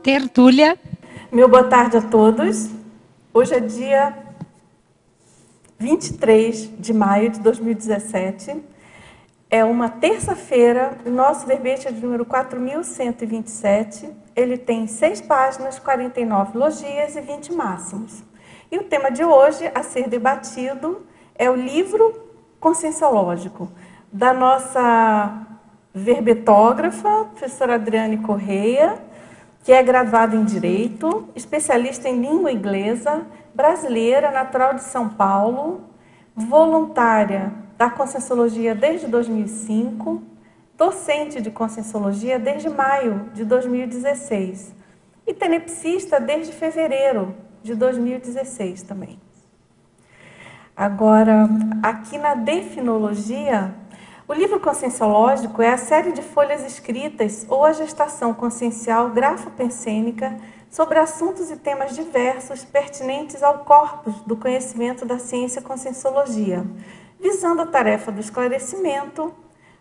tertúlia. Meu boa tarde a todos. Hoje é dia 23 de maio de 2017. É uma terça-feira. O nosso verbete é de número 4127. Ele tem 6 páginas, 49 logias e 20 máximos. E o tema de hoje a ser debatido é o livro conscienciológico da nossa verbetógrafa, professora Adriane Correia, que é graduada em Direito, especialista em língua inglesa, brasileira, natural de São Paulo, voluntária da Conscienciologia desde 2005, docente de Conscienciologia desde maio de 2016 e tenepsista desde fevereiro de 2016 também. Agora, aqui na definologia, o livro conscienciológico é a série de folhas escritas ou a gestação consciencial grafopensênica sobre assuntos e temas diversos pertinentes ao corpus do conhecimento da ciência conscienciologia, visando a tarefa do esclarecimento,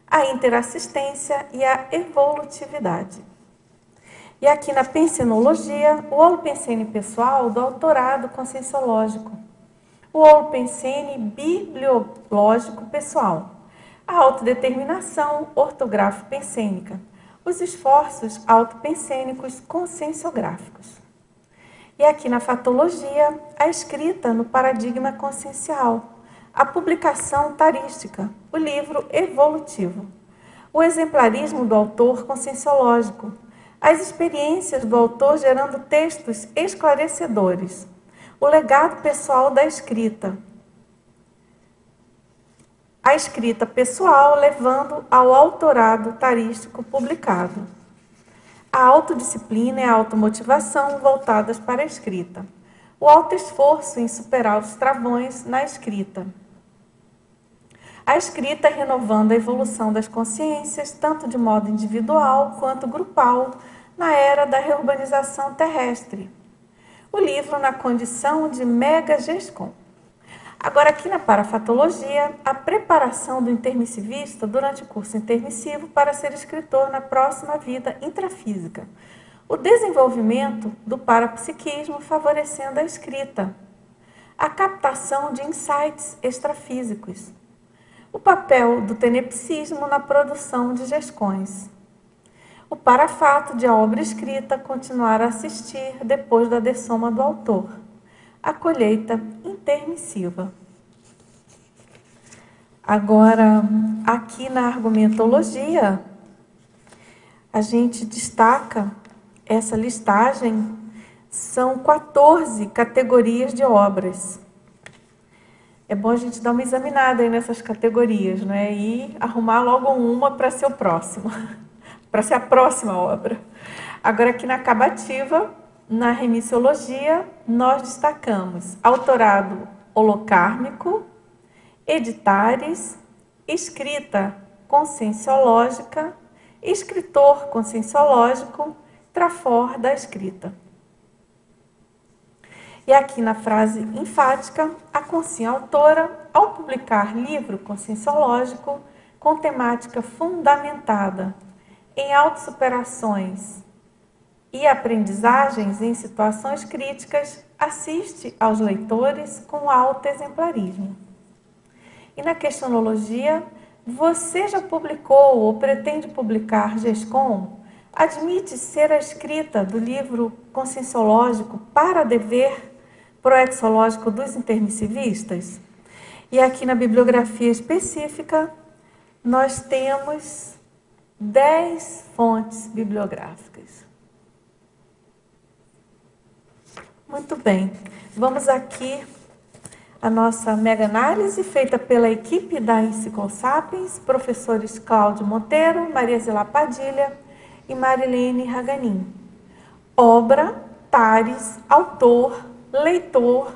a interassistência e a evolutividade. E aqui na pensenologia, o holopensene pessoal do autorado conscienciológico, o holopensene bibliológico pessoal, a autodeterminação ortográfico-pensênica, os esforços autopensênicos conscienciográficos. E aqui na fatologia, a escrita no paradigma consciencial, a publicação tarística, o livro evolutivo, o exemplarismo do autor conscienciológico, as experiências do autor gerando textos esclarecedores, o legado pessoal da escrita, a escrita pessoal levando ao autorado tarístico publicado, a autodisciplina e a automotivação voltadas para a escrita, o autoesforço em superar os travões na escrita, a escrita renovando a evolução das consciências, tanto de modo individual quanto grupal, na era da reurbanização terrestre, o livro na condição de mega GESCOM. Agora, aqui na parafatologia, a preparação do intermissivista durante o curso intermissivo para ser escritor na próxima vida intrafísica. O desenvolvimento do parapsiquismo favorecendo a escrita. A captação de insights extrafísicos. O papel do tenepsismo na produção de GESCONs. O parafato de a obra escrita continuar a assistir depois da dessoma do autor. A colheita intermissiva. Agora, aqui na argumentologia, a gente destaca essa listagem, são 14 categorias de obras. É bom a gente dar uma examinada aí nessas categorias, né? E arrumar logo uma para ser o próximo, para ser a próxima obra. Agora, aqui na acabativa, na remissiologia, nós destacamos autorado holocármico, editares, escrita conscienciológica, escritor conscienciológico, trafor da escrita. E aqui na frase enfática, a consciência autora, ao publicar livro conscienciológico com temática fundamentada em autossuperações e aprendizagens em situações críticas, assiste aos leitores com alto exemplarismo. E na questionologia, você já publicou ou pretende publicar GESCOM? Admite ser a escrita do livro conscienciológico para dever proexológico dos intermissivistas? E aqui na bibliografia específica, nós temos 10 fontes bibliográficas. Muito bem, vamos aqui a nossa mega análise feita pela equipe da Enciclosapiens, professores Cláudio Monteiro, Maria Zila Padilha e Marilene Raganin. Obra, tares, autor, leitor,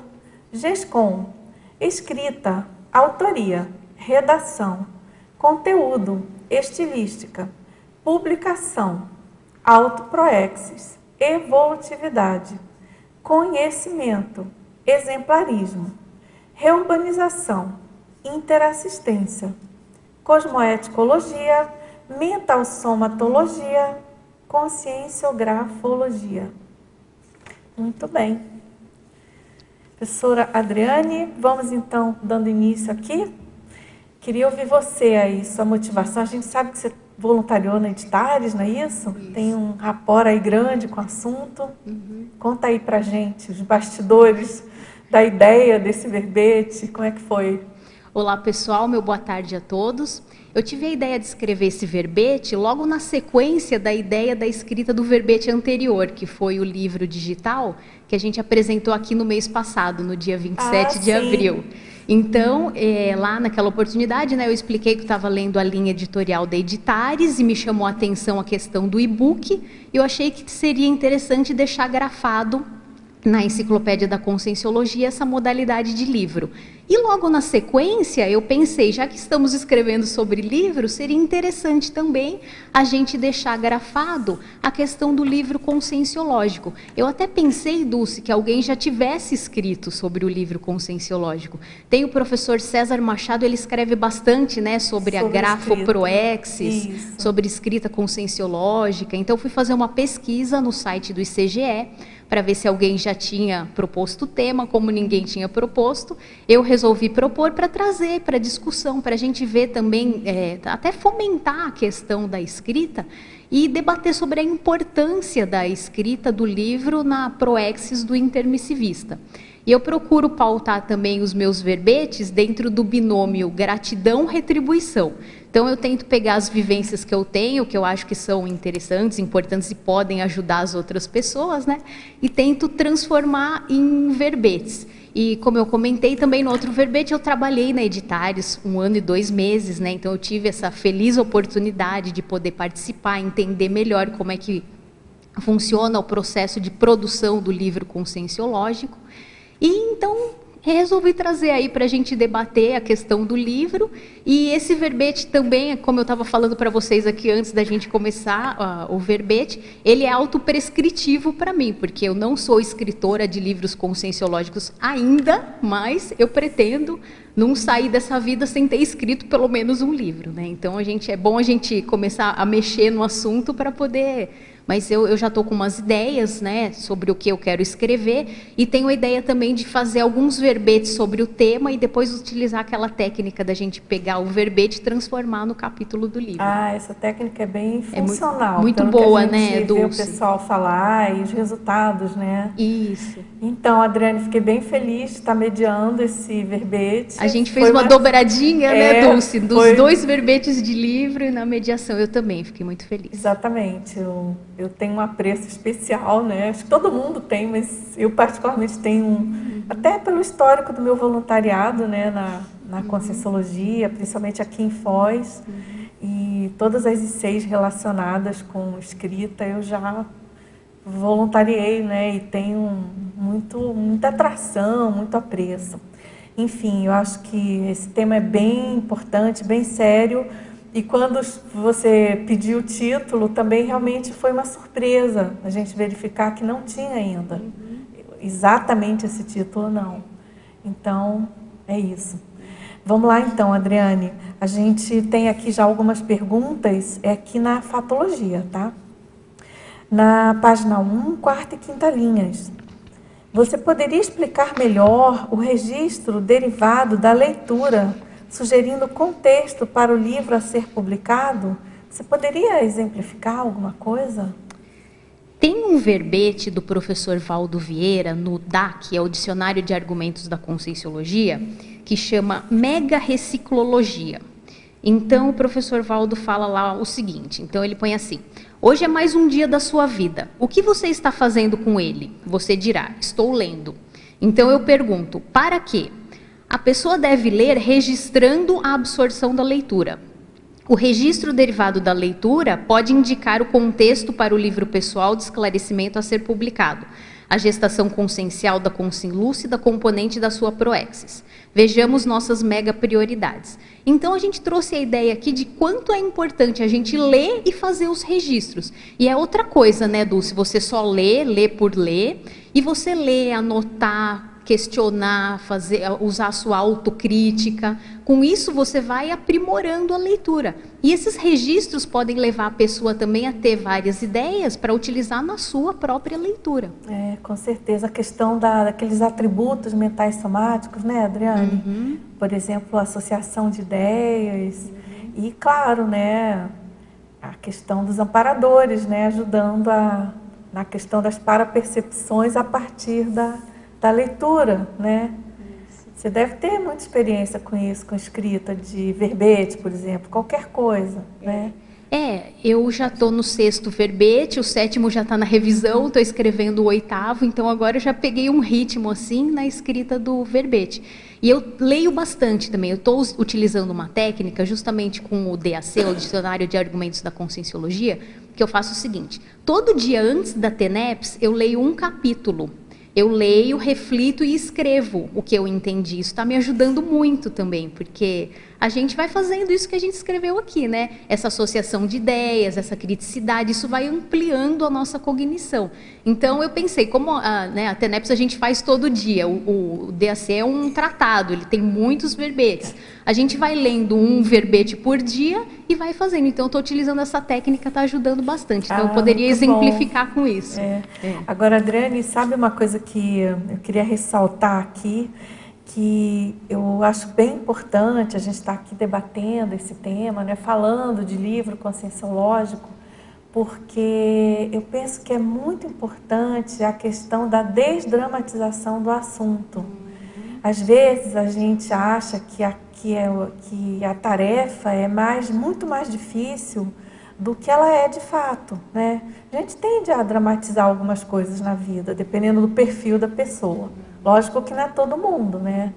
GESCOM, escrita, autoria, redação, conteúdo, estilística, publicação, autoproexis, evolutividade, conhecimento, exemplarismo, reurbanização, interassistência, cosmoeticologia, mentalsomatologia, conscienciografologia. Muito bem. Professora Adriane, vamos então dando início aqui. Queria ouvir você aí, sua motivação. A gente sabe que você voluntariou na Editares, não é isso? Tem um rapport aí grande com o assunto. Conta aí pra gente os bastidores da ideia desse verbete, como é que foi? Olá pessoal, meu boa tarde a todos. Eu tive a ideia de escrever esse verbete logo na sequência da ideia da escrita do verbete anterior, que foi o livro digital que a gente apresentou aqui no mês passado, no dia 27 de abril. Então, lá naquela oportunidade, né, eu expliquei que eu estava lendo a linha editorial da Editares e me chamou a atenção a questão do e-book. Eu achei que seria interessante deixar grafado na Enciclopédia da Conscienciologia essa modalidade de livro. E logo na sequência eu pensei, já que estamos escrevendo sobre livro, seria interessante também a gente deixar grafado a questão do livro conscienciológico. Eu até pensei, Dulce, que alguém já tivesse escrito sobre o livro conscienciológico. Tem o professor César Machado, ele escreve bastante, né, sobre a grafoproexis, sobre escrita conscienciológica. Então fui fazer uma pesquisa no site do ICGE, para ver se alguém já tinha proposto o tema, como ninguém tinha proposto, eu resolvi propor para trazer para discussão, para a gente ver também, até fomentar a questão da escrita e debater sobre a importância da escrita do livro na proexis do intermissivista. E eu procuro pautar também os meus verbetes dentro do binômio gratidão-retribuição. Então eu tento pegar as vivências que eu tenho, que eu acho que são interessantes, importantes e podem ajudar as outras pessoas, né? E tento transformar em verbetes. E como eu comentei também no outro verbete, eu trabalhei na Editares 1 ano e 2 meses, né? Então eu tive essa feliz oportunidade de poder participar, entender melhor como é que funciona o processo de produção do livro conscienciológico. E então resolvi trazer aí para a gente debater a questão do livro. E esse verbete também, como eu estava falando para vocês aqui antes da gente começar o verbete, ele é autoprescritivo para mim, porque eu não sou escritora de livros conscienciológicos ainda, mas eu pretendo não sair dessa vida sem ter escrito pelo menos um livro, né? Então é bom a gente começar a mexer no assunto para poder... Mas eu já estou com umas ideias, né, sobre o que eu quero escrever e tenho a ideia também de fazer alguns verbetes sobre o tema e depois utilizar aquela técnica da gente pegar o verbete e transformar no capítulo do livro. Ah, essa técnica é bem funcional. Muito boa, né, Dulce? Ver o pessoal falar e os resultados, né? Isso. Então, Adriane, fiquei bem feliz de estar mediando esse verbete. A gente fez uma dobradinha, né, Dulce? Dos 2 verbetes de livro e na mediação. Eu também fiquei muito feliz. Exatamente. Eu tenho um apreço especial, né? Acho que todo mundo tem, mas eu particularmente tenho até pelo histórico do meu voluntariado, né, na Conscienciologia, principalmente aqui em Foz, e todas as ICs relacionadas com escrita eu já voluntariei, né, e tenho muita atração, muito apreço. Enfim, eu acho que esse tema é bem importante, bem sério. E quando você pediu o título, também realmente foi uma surpresa a gente verificar que não tinha ainda exatamente esse título, não. Então, é isso. Vamos lá então, Adriane. A gente tem aqui já algumas perguntas, aqui na Fatologia, tá? Na página 1, quarta e quinta linhas. Você poderia explicar melhor o registro derivado da leitura, sugerindo contexto para o livro a ser publicado? Você poderia exemplificar alguma coisa? Tem um verbete do professor Valdo Vieira, no DAC, que é o Dicionário de Argumentos da Conscienciologia, que chama Mega Reciclologia. Então, o professor Valdo fala lá o seguinte, então ele põe assim: hoje é mais um dia da sua vida. O que você está fazendo com ele? Você dirá, estou lendo. Então eu pergunto, para quê? A pessoa deve ler registrando a absorção da leitura. O registro derivado da leitura pode indicar o contexto para o livro pessoal de esclarecimento a ser publicado, a gestação consciencial da consciência lúcida, componente da sua proexis. Vejamos nossas mega prioridades. Então a gente trouxe a ideia aqui de quanto é importante a gente ler e fazer os registros. E é outra coisa, né, Dulce? Você só lê por ler, e você lê, anotar, questionar, usar a sua autocrítica. Com isso, você vai aprimorando a leitura. E esses registros podem levar a pessoa também a ter várias ideias para utilizar na sua própria leitura. Com certeza. A questão daqueles atributos mentais somáticos, né, Adriane? Uhum. Por exemplo, a associação de ideias. Uhum. E, claro, né, a questão dos amparadores, né, ajudando na questão das parapercepções a partir da leitura, né? Você deve ter muita experiência com isso, com escrita de verbete, por exemplo, qualquer coisa, né? Eu já estou no 6º verbete, o 7º já está na revisão, estou escrevendo o 8º, então agora eu já peguei um ritmo assim na escrita do verbete. E eu leio bastante também, eu estou utilizando uma técnica justamente com o DAC, o Dicionário de Argumentos da Conscienciologia, que eu faço o seguinte: todo dia antes da TENEPS eu leio um capítulo. Eu leio, reflito e escrevo o que eu entendi. Isso está me ajudando muito também, porque a gente vai fazendo isso que a gente escreveu aqui, né? Essa associação de ideias, essa criticidade, isso vai ampliando a nossa cognição. Então, eu pensei, como a TENEPS a gente faz todo dia, o DAC é um tratado, ele tem muitos verbetes. A gente vai lendo um verbete por dia e vai fazendo. Então, eu estou utilizando essa técnica, está ajudando bastante. Então, eu poderia exemplificar com isso. Agora, Adriane, sabe uma coisa que eu queria ressaltar aqui, que eu acho bem importante a gente estar aqui debatendo esse tema, né, falando de livro conscienciológico, porque eu penso que é muito importante a questão da desdramatização do assunto. Às vezes a gente acha que a tarefa é muito mais difícil do que ela é de fato, né? A gente tende a dramatizar algumas coisas na vida, dependendo do perfil da pessoa. Lógico que não é todo mundo, né?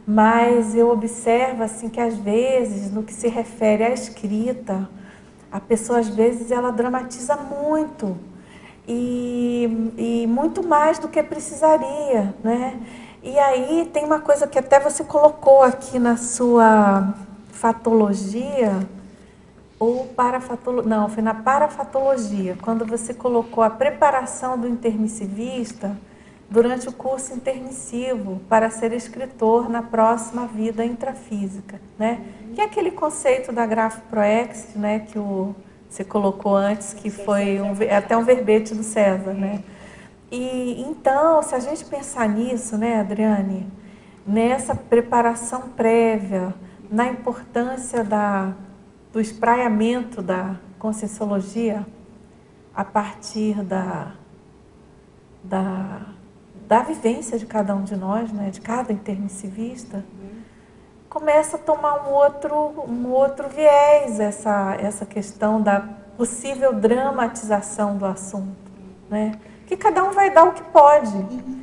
Mas eu observo assim que às vezes, no que se refere à escrita, a pessoa às vezes ela dramatiza muito e muito mais do que precisaria, né? E aí tem uma coisa que até você colocou aqui na sua fatologia, ou parafatologia, não, foi na parafatologia, quando você colocou a preparação do intermissivista durante o curso intermissivo para ser escritor na próxima vida intrafísica, né? Que é aquele conceito da grafo-proex, né, que você colocou antes, que foi até um verbete do César, né? E então, se a gente pensar nisso, né, Adriane, nessa preparação prévia, na importância do espraiamento da conscienciologia a partir da vivência de cada um de nós, né, de cada intermissivista, começa a tomar um outro viés essa questão da possível dramatização do assunto, né? Que cada um vai dar o que pode.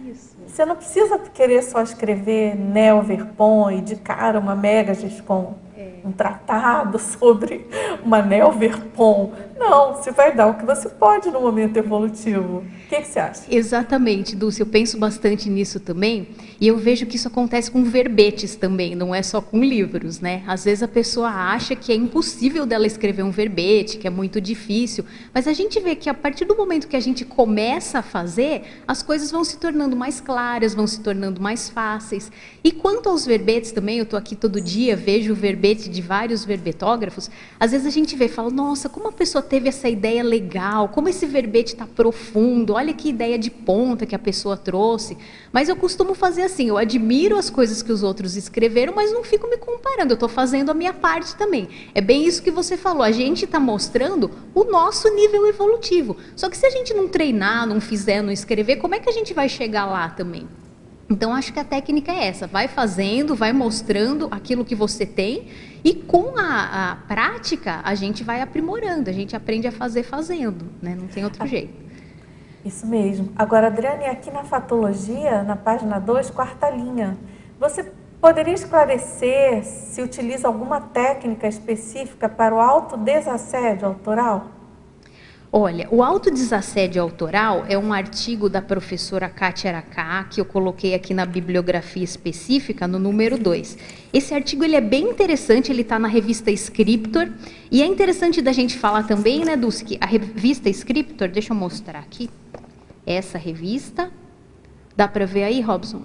Isso. Você não precisa querer só escrever neo-verpon e de cara uma mega gescom, um tratado sobre uma neo-verpon. Não, você vai dar o que você pode no momento evolutivo. O que você acha? Exatamente, Dulce, eu penso bastante nisso também, e eu vejo que isso acontece com verbetes também, não é só com livros, né? Às vezes a pessoa acha que é impossível dela escrever um verbete, que é muito difícil, mas a gente vê que a partir do momento que a gente começa a fazer, as coisas vão se tornando mais claras, vão se tornando mais fáceis. E quanto aos verbetes também, eu estou aqui todo dia, vejo o verbete de vários verbetógrafos, às vezes a gente vê e fala, nossa, como a pessoa teve essa ideia legal, como esse verbete está profundo, olha que ideia de ponta que a pessoa trouxe. Mas eu costumo fazer assim, eu admiro as coisas que os outros escreveram, mas não fico me comparando, eu estou fazendo a minha parte também. É bem isso que você falou, a gente está mostrando o nosso nível evolutivo. Só que se a gente não treinar, não fizer, não escrever, como é que a gente vai chegar lá também? Então, acho que a técnica é essa, vai fazendo, vai mostrando aquilo que você tem e com a prática a gente vai aprimorando, a gente aprende a fazer fazendo, né? Não tem outro jeito. Isso mesmo. Agora, Adriane, aqui na fatologia, na página 2, 4ª linha, você poderia esclarecer se utiliza alguma técnica específica para o autodesassédio autoral? Olha, o autodesassédio autoral é um artigo da professora Kátia Aracá, que eu coloquei aqui na bibliografia específica, no número 2. Esse artigo ele é bem interessante, ele está na revista Scriptor, e é interessante da gente falar também, né, Dulce, que a revista Scriptor, deixa eu mostrar aqui, essa revista, dá para ver aí, Robson?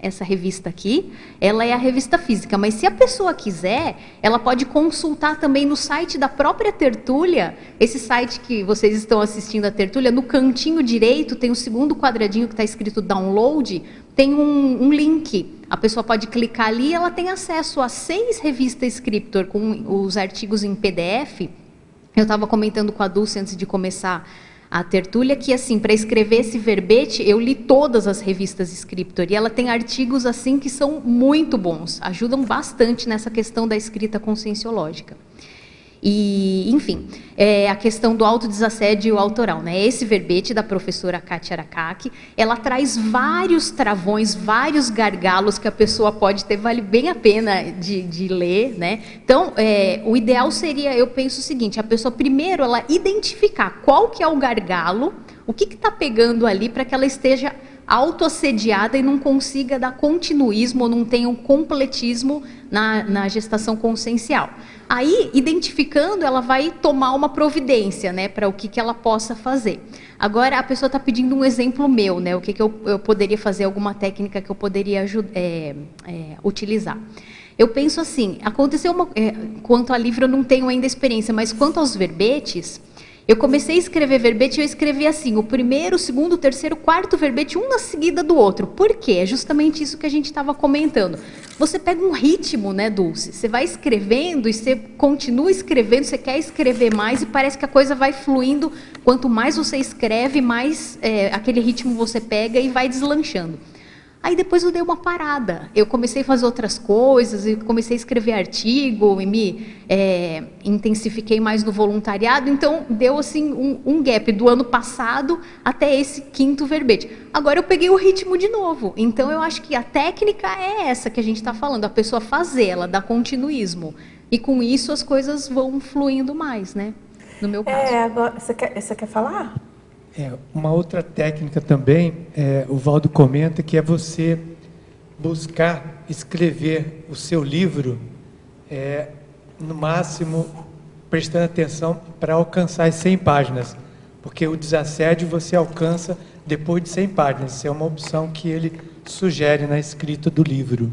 essa revista aqui, ela é a revista física, mas se a pessoa quiser, ela pode consultar também no site da própria Tertúlia, esse site que vocês estão assistindo a Tertúlia, no cantinho direito tem o segundo quadradinho que está escrito download, tem um link, a pessoa pode clicar ali e ela tem acesso a 6 revistas Scriptor com os artigos em PDF. Eu estava comentando com a Dulce antes de começar a Tertúlia, que assim, para escrever esse verbete, eu li todas as revistas Scriptor, e ela tem artigos assim que são muito bons, ajudam bastante nessa questão da escrita conscienciológica. E, enfim, a questão do autodesassédio autoral, né? Esse verbete da professora Kátia Arakaki, ela traz vários travões, vários gargalos que a pessoa pode ter, vale bem a pena de ler, né? Então, o ideal seria, eu penso o seguinte, a pessoa primeiro, ela identificar qual que é o gargalo, o que está pegando ali para que ela esteja autoassediada e não consiga dar continuismo ou não tenha um completismo na gestação consciencial. Aí, identificando, ela vai tomar uma providência, né, para o que ela possa fazer. Agora, a pessoa está pedindo um exemplo meu, né, o que eu poderia fazer, alguma técnica que eu poderia utilizar. Eu penso assim, aconteceu quanto a livro eu não tenho ainda experiência, mas quanto aos verbetes, eu comecei a escrever verbete e eu escrevi assim, o primeiro, o segundo, o terceiro, o quarto verbete, um na seguida do outro. Por quê? É justamente isso que a gente estava comentando. Você pega um ritmo, né, Dulce? Você vai escrevendo e você continua escrevendo, você quer escrever mais e parece que a coisa vai fluindo. Quanto mais você escreve, mais aquele ritmo você pega e vai deslanchando. Aí depois eu dei uma parada, eu comecei a fazer outras coisas, eu comecei a escrever artigo, e me intensifiquei mais no voluntariado, então deu assim um gap do ano passado até esse 5º verbete. Agora eu peguei o ritmo de novo, então eu acho que a técnica é essa que a gente está falando, a pessoa fazer, ela dá continuismo, e com isso as coisas vão fluindo mais, né? No meu caso. Agora, você quer falar? Uma outra técnica também, o Valdo comenta, que é você buscar escrever o seu livro, no máximo, prestando atenção para alcançar as 100 páginas, porque o desassédio você alcança depois de 100 páginas, isso é uma opção que ele sugere na escrita do livro.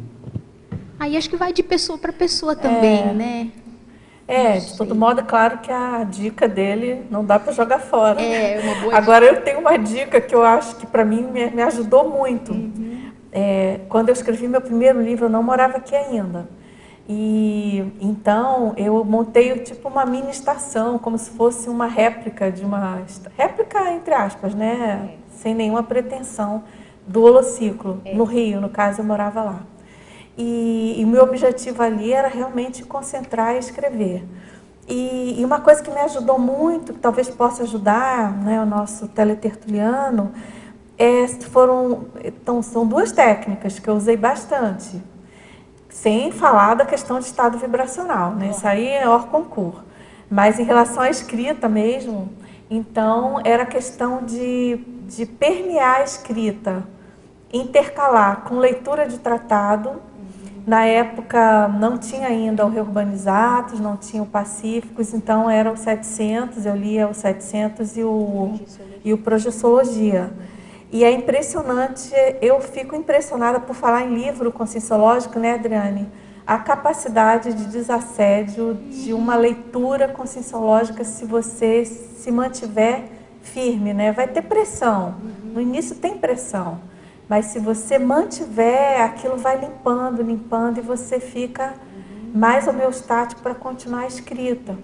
Aí acho que vai de pessoa para pessoa também, né? De todo modo, é claro que a dica dele não dá para jogar fora. Uma boa Agora, dica. eu tenho uma dica que eu acho que, para mim, me ajudou muito. Quando eu escrevi meu primeiro livro, eu não morava aqui ainda. E então, eu montei tipo uma mini estação, como se fosse uma réplica de uma... Réplica, entre aspas, né? Sem nenhuma pretensão, do Holociclo, no Rio. No caso, eu morava lá. E o meu objetivo ali era realmente concentrar e escrever. E uma coisa que me ajudou muito, que talvez possa ajudar, né, o nosso teletertuliano, são 2 técnicas que eu usei bastante, sem falar da questão de estado vibracional, né? Isso aí é hors concours. Mas em relação à escrita mesmo, então era a questão de permear a escrita, intercalar com leitura de tratado. Na época não tinha ainda o Reurbanizados, não tinha o Pacíficos, então eram 700, eu lia o 700 e o Projeciologia. E é impressionante, eu fico impressionada por falar em livro conscienciológico, né, Adriane? A capacidade de desassédio de uma leitura conscienciológica, se você se mantiver firme, né? Vai ter pressão, no início tem pressão. Mas se você mantiver, aquilo vai limpando, limpando, e você fica mais homeostático para continuar a escrita.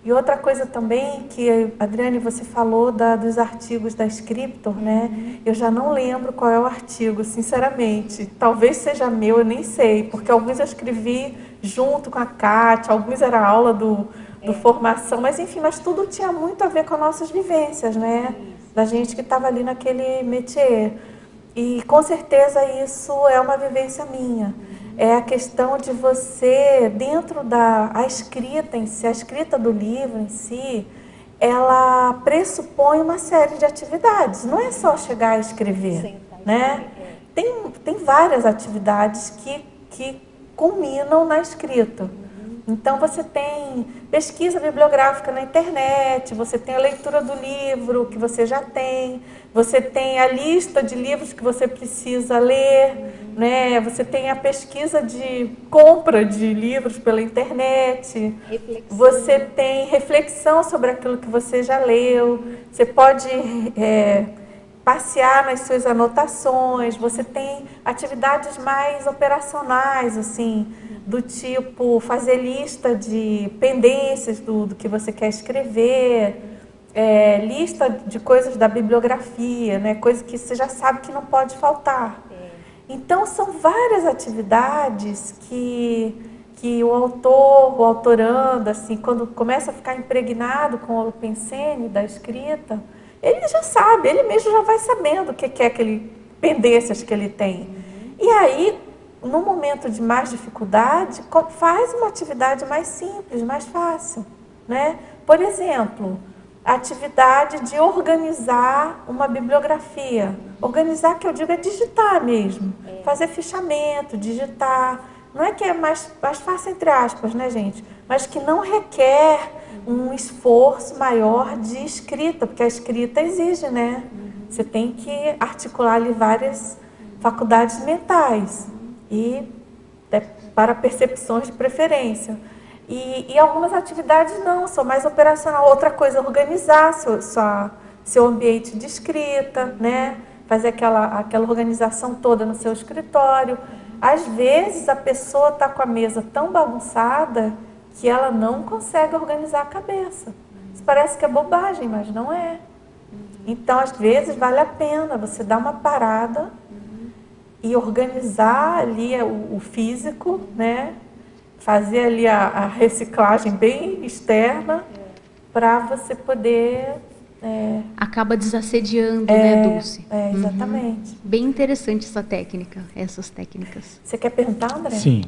E outra coisa também, que, Adriane, você falou dos artigos da Scriptor, né? Eu já não lembro qual é o artigo, sinceramente. Talvez seja meu, eu nem sei, porque alguns eu escrevi junto com a Kátia, alguns era aula do formação, mas enfim, mas tudo tinha muito a ver com as nossas vivências, né? Da gente que estava ali naquele métier. E com certeza isso é uma vivência minha. É a questão de você, dentro a escrita em si, a escrita do livro em si, ela pressupõe uma série de atividades. Não é só chegar a escrever, né? Tem várias atividades que culminam na escrita. Então você tem pesquisa bibliográfica na internet, você tem a leitura do livro que você já tem, você tem a lista de livros que você precisa ler, né? Você tem a pesquisa de compra de livros pela internet, você tem reflexão sobre aquilo que você já leu, você pode passear nas suas anotações, você tem atividades mais operacionais, assim, do tipo fazer lista de pendências do que você quer escrever, lista de coisas da bibliografia, né, coisas que você já sabe que não pode faltar. Então, são várias atividades que o autor, o autorando, assim, quando começa a ficar impregnado com o Holopensene da escrita, ele já sabe, ele mesmo já vai sabendo o que é aquele pendências que ele tem. E aí, no momento de mais dificuldade, faz uma atividade mais simples, mais fácil, né? Por exemplo, a atividade de organizar uma bibliografia. Organizar, que eu digo, é digitar mesmo. Fazer fichamento, digitar. Não é que é mais fácil, entre aspas, né, gente? Mas que não requer um esforço maior de escrita, porque a escrita exige, né? Você tem que articular ali várias faculdades mentais e para percepções de preferência. E algumas atividades não, são mais operacional. Outra coisa, organizar seu ambiente de escrita, né? Fazer aquela organização toda no seu escritório. Às vezes a pessoa está com a mesa tão bagunçada que ela não consegue organizar a cabeça. Isso parece que é bobagem, mas não é. Então, às vezes, vale a pena você dar uma parada e organizar ali o físico, né? Fazer ali a reciclagem bem externa para você poder... Acaba desassediando, né, Dulce? Exatamente. Bem interessante essa técnica, essas técnicas. Você quer perguntar, André? Sim.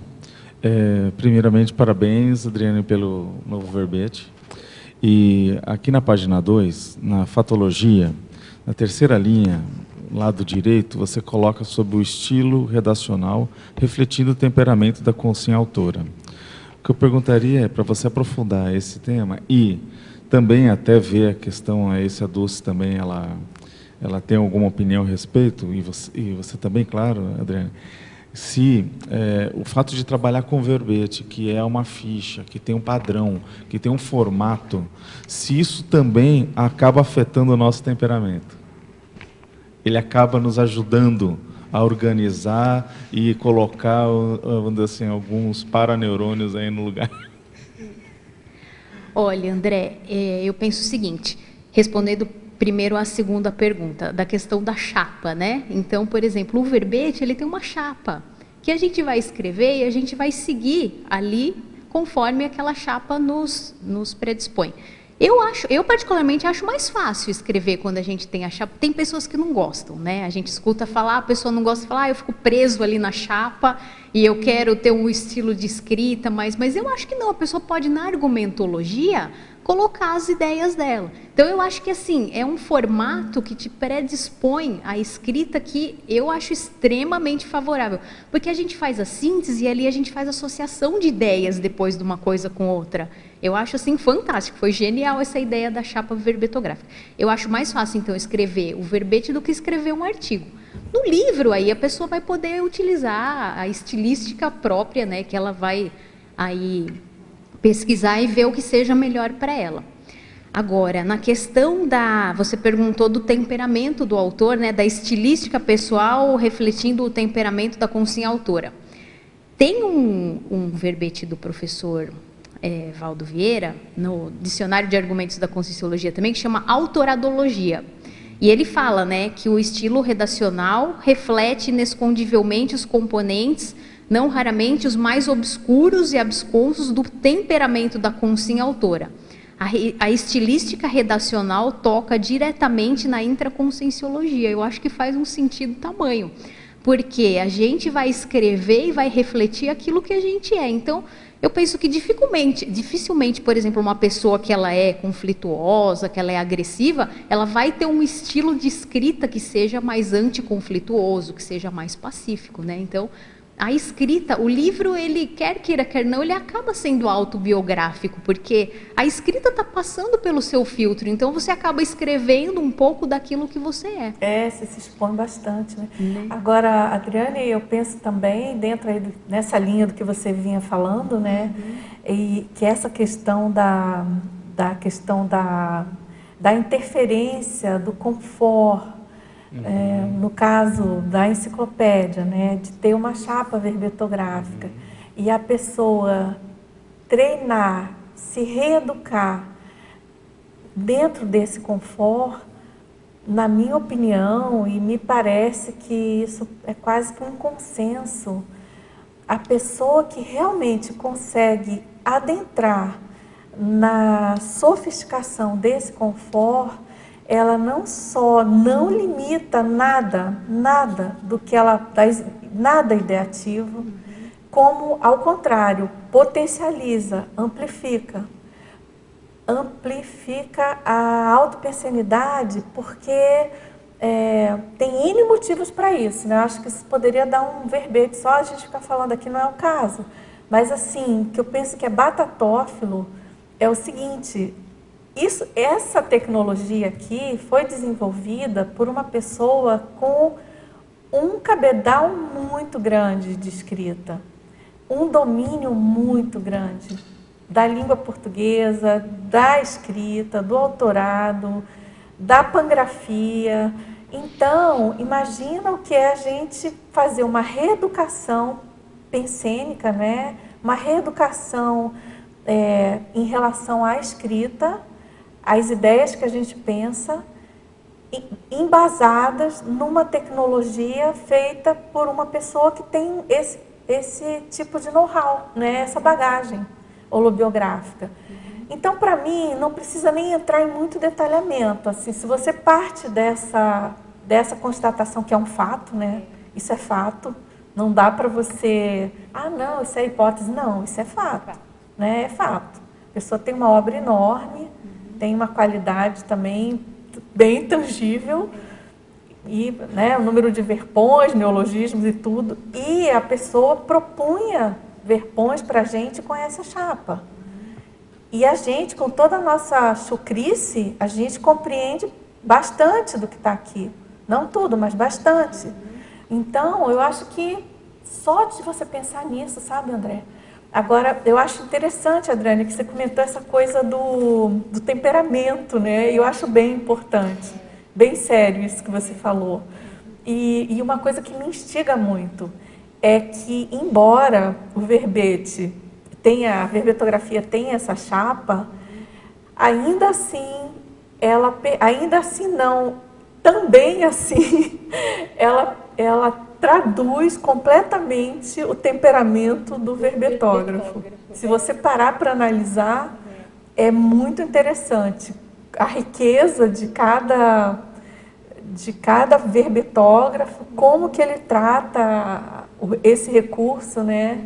Primeiramente, parabéns, Adriane, pelo novo verbete. E aqui na página 2, na fatologia, na terceira linha, lado direito, você coloca sobre o estilo redacional, refletindo o temperamento da consciência autora. O que eu perguntaria é para você aprofundar esse tema e também até ver a questão, se a Dulce também ela tem alguma opinião a respeito, e você também, claro, Adriane, se o fato de trabalhar com verbete, que é uma ficha, que tem um padrão, que tem um formato, se isso também acaba afetando o nosso temperamento. Ele acaba nos ajudando a organizar e colocar, vamos dizer assim, alguns paraneurônios aí no lugar. Olha, André, eu penso o seguinte, respondendo primeiro a segunda pergunta, da questão da chapa, né? Então, por exemplo, o verbete, ele tem uma chapa, que a gente vai escrever e a gente vai seguir ali, conforme aquela chapa nos predispõe. Eu particularmente acho mais fácil escrever quando a gente tem a chapa. Tem pessoas que não gostam, né? A gente escuta falar, a pessoa não gosta de falar, eu fico preso ali na chapa e eu quero ter um estilo de escrita, mas eu acho que não, a pessoa pode, na argumentologia, colocar as ideias dela. Então, eu acho que, assim, é um formato que te predispõe à escrita que eu acho extremamente favorável. Porque a gente faz a síntese e ali a gente faz a associação de ideias depois de uma coisa com outra. Eu acho, assim, fantástico. Foi genial essa ideia da chapa verbetográfica. Eu acho mais fácil, então, escrever o verbete do que escrever um artigo. No livro, aí, a pessoa vai poder utilizar a estilística própria, né, que ela vai aí pesquisar e ver o que seja melhor para ela. Agora, na questão você perguntou do temperamento do autor, né, da estilística pessoal refletindo o temperamento da consciência autora. Tem um verbete do professor Valdo Vieira, no Dicionário de Argumentos da Conscienciologia também, que chama autoradologia. E ele fala, né, que o estilo redacional reflete inescondivelmente os componentes, não raramente os mais obscuros e absconsos do temperamento da consciência autora. A estilística redacional toca diretamente na intraconscienciologia. Eu acho que faz um sentido tamanho, porque a gente vai escrever e vai refletir aquilo que a gente é. Então, eu penso que dificilmente, por exemplo, uma pessoa que ela é conflituosa, que ela é agressiva, ela vai ter um estilo de escrita que seja mais anticonflituoso, que seja mais pacífico, né? Então, a escrita, o livro, ele quer queira, quer não, ele acaba sendo autobiográfico, porque a escrita está passando pelo seu filtro, então você acaba escrevendo um pouco daquilo que você é. Você se expõe bastante, né? Agora, Adriane, eu penso também, dentro aí nessa linha do que você vinha falando, né? E que essa questão da interferência, do confort, no caso da enciclopédia, né, de ter uma chapa verbetográfica e a pessoa treinar, se reeducar dentro desse confort, na minha opinião, e me parece que isso é quase que um consenso, a pessoa que realmente consegue adentrar na sofisticação desse confort, ela não só não limita nada do que nada ideativo, como, ao contrário, potencializa, amplifica a autopersenidade, porque tem N motivos para isso, né? Eu acho que isso poderia dar um verbete, só a gente ficar falando aqui não é o caso. Mas assim, que eu penso que é batatófilo é o seguinte: essa tecnologia aqui foi desenvolvida por uma pessoa com um cabedal muito grande de escrita, um domínio muito grande da língua portuguesa, da escrita, do autorado, da pangrafia. Então, imagina o que é a gente fazer uma reeducação pensênica, né? Uma reeducação em relação à escrita, as ideias que a gente pensa, embasadas numa tecnologia feita por uma pessoa que tem esse tipo de know-how, né? Essa bagagem holobiográfica. Então, para mim, não precisa nem entrar em muito detalhamento. Assim, se você parte dessa constatação que é um fato, né? Isso é fato, não dá para você... não, isso é hipótese. Não, isso é fato, né? É fato. A pessoa tem uma obra enorme, tem uma qualidade também bem tangível, e, né, o número de verpões, neologismos e tudo, e a pessoa propunha verpões para a gente com essa chapa. E a gente, com toda a nossa chucrice, a gente compreende bastante do que está aqui. Não tudo, mas bastante. Então, eu acho que só de você pensar nisso, sabe, André? Agora, eu acho interessante, Adriane, que você comentou essa coisa do temperamento, né? Eu acho bem importante, bem sério isso que você falou. E uma coisa que me instiga muito é que, embora o verbete a verbetografia tenha essa chapa, ainda assim não, também assim, ela traduz completamente o temperamento do verbetógrafo. Se você parar para analisar, é muito interessante a riqueza de cada verbetógrafo, como que ele trata esse recurso, né?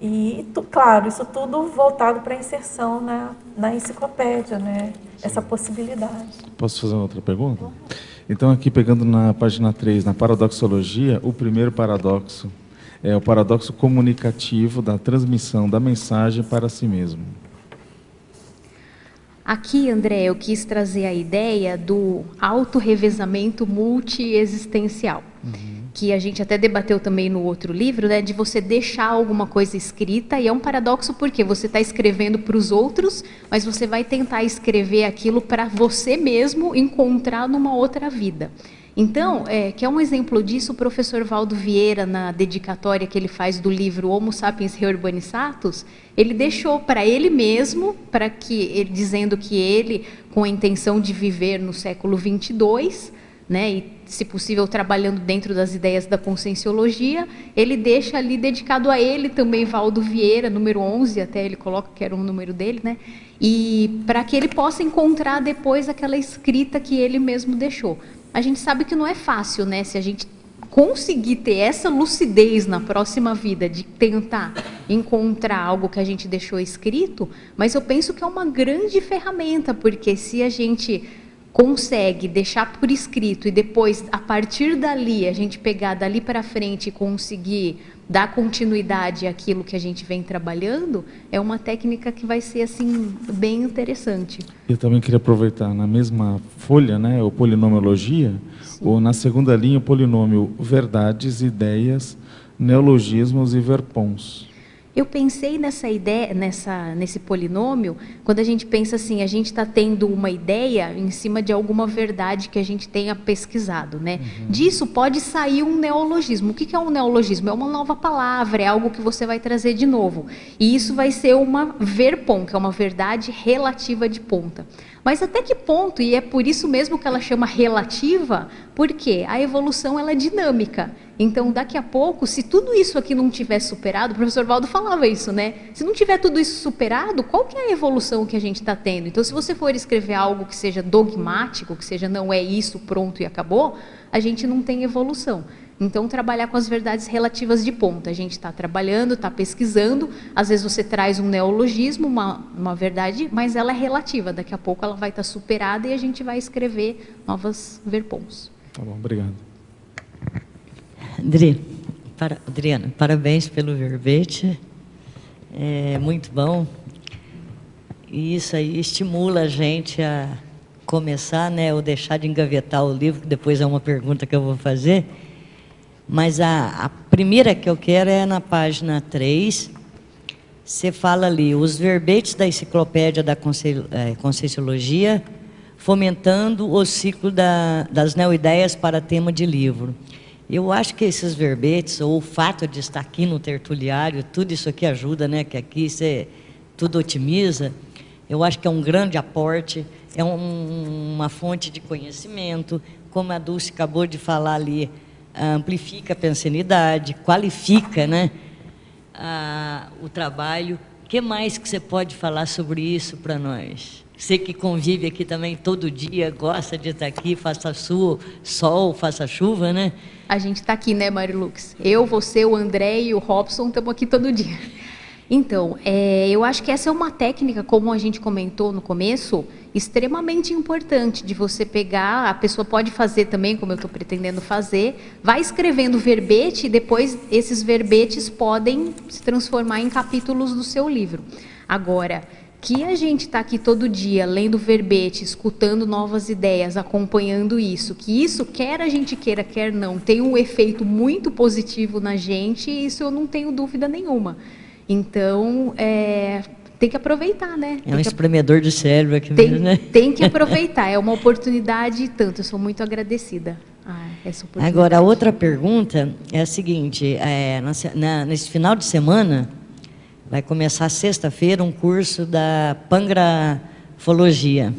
E, claro, isso tudo voltado para a inserção na enciclopédia, né? Essa possibilidade. Posso fazer uma outra pergunta? Então, aqui pegando na página 3, na paradoxologia, o primeiro paradoxo é o paradoxo comunicativo da transmissão da mensagem para si mesmo. Aqui, André, eu quis trazer a ideia do autorrevezamento multiexistencial, que a gente até debateu também no outro livro, né, de você deixar alguma coisa escrita, e é um paradoxo porque você está escrevendo para os outros, mas você vai tentar escrever aquilo para você mesmo encontrar numa outra vida. Então, que é um exemplo disso, o professor Valdo Vieira, na dedicatória que ele faz do livro Homo Sapiens Reurbanizzatus, ele deixou para ele mesmo, dizendo que ele, com a intenção de viver no século 22, né, e, se possível, trabalhando dentro das ideias da conscienciologia, ele deixa ali dedicado a ele também, Valdo Vieira, número 11, até ele coloca que era um número dele, né, e para que ele possa encontrar depois aquela escrita que ele mesmo deixou. A gente sabe que não é fácil, né, se a gente conseguir ter essa lucidez na próxima vida, de tentar encontrar algo que a gente deixou escrito, mas eu penso que é uma grande ferramenta, porque se a gente consegue deixar por escrito e depois, a partir dali, a gente pegar dali para frente e conseguir dar continuidade àquilo que a gente vem trabalhando, é uma técnica que vai ser assim bem interessante. Eu também queria aproveitar, na mesma folha, né, o polinomiologia, ou na segunda linha o polinômio verdades, ideias, neologismos e verpons. Eu pensei nessa ideia, nesse polinômio, quando a gente pensa assim, a gente está tendo uma ideia em cima de alguma verdade que a gente tenha pesquisado, né? Disso pode sair um neologismo. O que é um neologismo? É uma nova palavra, é algo que você vai trazer de novo. E isso vai ser uma verpom, que é uma verdade relativa de ponta. Mas até que ponto, e é por isso mesmo que ela chama relativa, porque a evolução ela é dinâmica. Então, daqui a pouco, se tudo isso aqui não tiver superado, o professor Valdo falava isso, né? Se não tiver tudo isso superado, qual que é a evolução que a gente está tendo? Então, se você for escrever algo que seja dogmático, que seja não é isso, pronto e acabou, a gente não tem evolução. Então, trabalhar com as verdades relativas de ponta. A gente está trabalhando, está pesquisando, às vezes você traz um neologismo, uma verdade, mas ela é relativa. Daqui a pouco ela vai estar superada e a gente vai escrever novas verpons. Tá bom, obrigado. Adriana, parabéns pelo verbete, é muito bom, e isso aí estimula a gente a começar, né, ou deixar de engavetar o livro, que depois é uma pergunta que eu vou fazer, mas a primeira que eu quero é na página 3, você fala ali, os verbetes da enciclopédia da Conscienciologia, fomentando o ciclo das neoideias para tema de livro. Eu acho que esses verbetes, ou o fato de estar aqui no tertuliário, tudo isso aqui ajuda, né? Que aqui você tudo otimiza. Eu acho que é um grande aporte, é uma fonte de conhecimento. Como a Dulce acabou de falar ali, amplifica a pensanidade, qualifica, né, o trabalho. O que mais que você pode falar sobre isso para nós? Você que convive aqui também todo dia, gosta de estar aqui, faça sol, faça chuva, né? A gente está aqui, né, Marilux? Eu, você, o André e o Robson estamos aqui todo dia. Então, eu acho que essa é uma técnica, como a gente comentou no começo, extremamente importante de você pegar, a pessoa pode fazer também, como eu estou pretendendo fazer, vai escrevendo verbete e depois esses verbetes podem se transformar em capítulos do seu livro. Agora, que a gente está aqui todo dia lendo verbete, escutando novas ideias, acompanhando isso, que isso, quer a gente queira, quer não, tem um efeito muito positivo na gente, e isso eu não tenho dúvida nenhuma. Então, tem que aproveitar, né? É um espremedor de cérebro aqui mesmo, né? Tem que aproveitar, é uma oportunidade e tanto, eu sou muito agradecida a essa oportunidade. Agora, a outra pergunta é a seguinte, nesse final de semana, vai começar sexta-feira um curso da pangrafologia.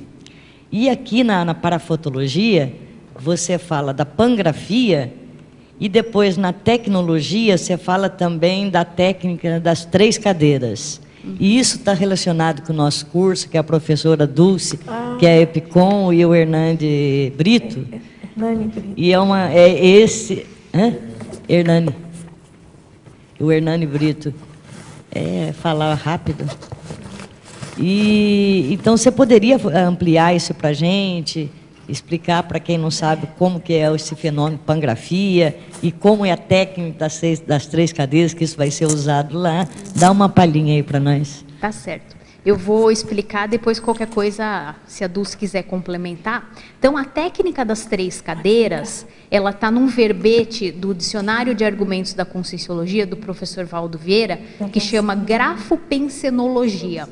E aqui na parafotologia, você fala da pangrafia e depois na tecnologia você fala também da técnica das 3 cadeiras. E isso está relacionado com o nosso curso, que é a professora Dulce, que é a Epicom, e o Hernani Brito. Hernani Brito. E Hernani. O Hernani Brito. Falar rápido. E então você poderia ampliar isso para a gente, explicar para quem não sabe como que é esse fenômeno de pangrafia e como é a técnica das 3 cadeiras, que isso vai ser usado lá. Dá uma palhinha aí para nós. Tá certo. Eu vou explicar, depois qualquer coisa, se a Dulce quiser complementar. Então, a técnica das 3 cadeiras, ela está num verbete do Dicionário de Argumentos da Conscienciologia, do professor Valdo Vieira, que chama grafopensenologia.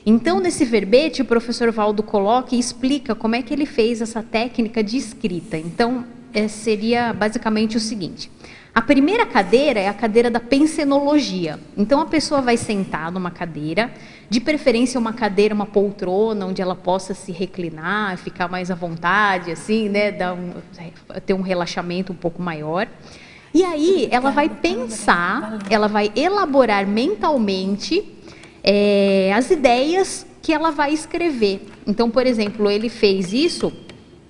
Então, nesse verbete, o professor Valdo coloca e explica como é que ele fez essa técnica de escrita. Então, seria basicamente o seguinte. A primeira cadeira é a cadeira da pensenologia. Então, a pessoa vai sentar numa cadeira, de preferência uma cadeira, uma poltrona, onde ela possa se reclinar, ficar mais à vontade, assim, né, ter um relaxamento um pouco maior. E aí, ela vai pensar, ela vai elaborar mentalmente as ideias que ela vai escrever. Então, por exemplo, ele fez isso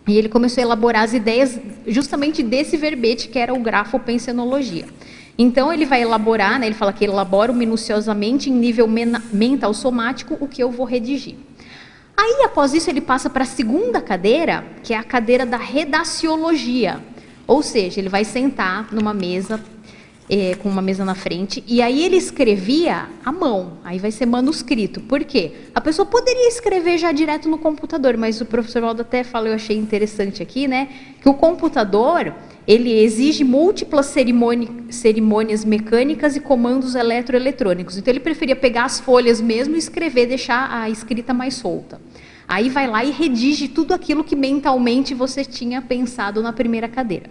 e ele começou a elaborar as ideias justamente desse verbete, que era o grafopensenologia. Então, ele vai elaborar, né, ele fala que elabora minuciosamente em nível mental somático o que eu vou redigir. Aí, após isso, ele passa para a segunda cadeira, que é a cadeira da redaciologia. Ou seja, ele vai sentar numa mesa, com uma mesa na frente, e aí ele escrevia à mão, aí vai ser manuscrito. Por quê? A pessoa poderia escrever já direto no computador, mas o professor Waldo até fala, eu achei interessante aqui, né, que o computador, ele exige múltiplas cerimônias mecânicas e comandos eletroeletrônicos. Então, ele preferia pegar as folhas mesmo e escrever, deixar a escrita mais solta. Aí vai lá e redige tudo aquilo que mentalmente você tinha pensado na primeira cadeira.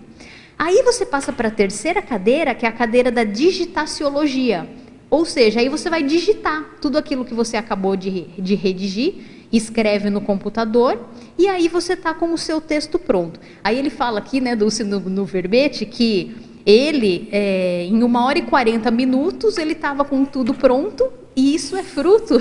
Aí você passa para a terceira cadeira, que é a cadeira da digitaciologia. Ou seja, aí você vai digitar tudo aquilo que você acabou de redigir, escreve no computador, e aí você está com o seu texto pronto. Aí ele fala aqui, né, no verbete, que ele, em 1h40, ele estava com tudo pronto, e isso é fruto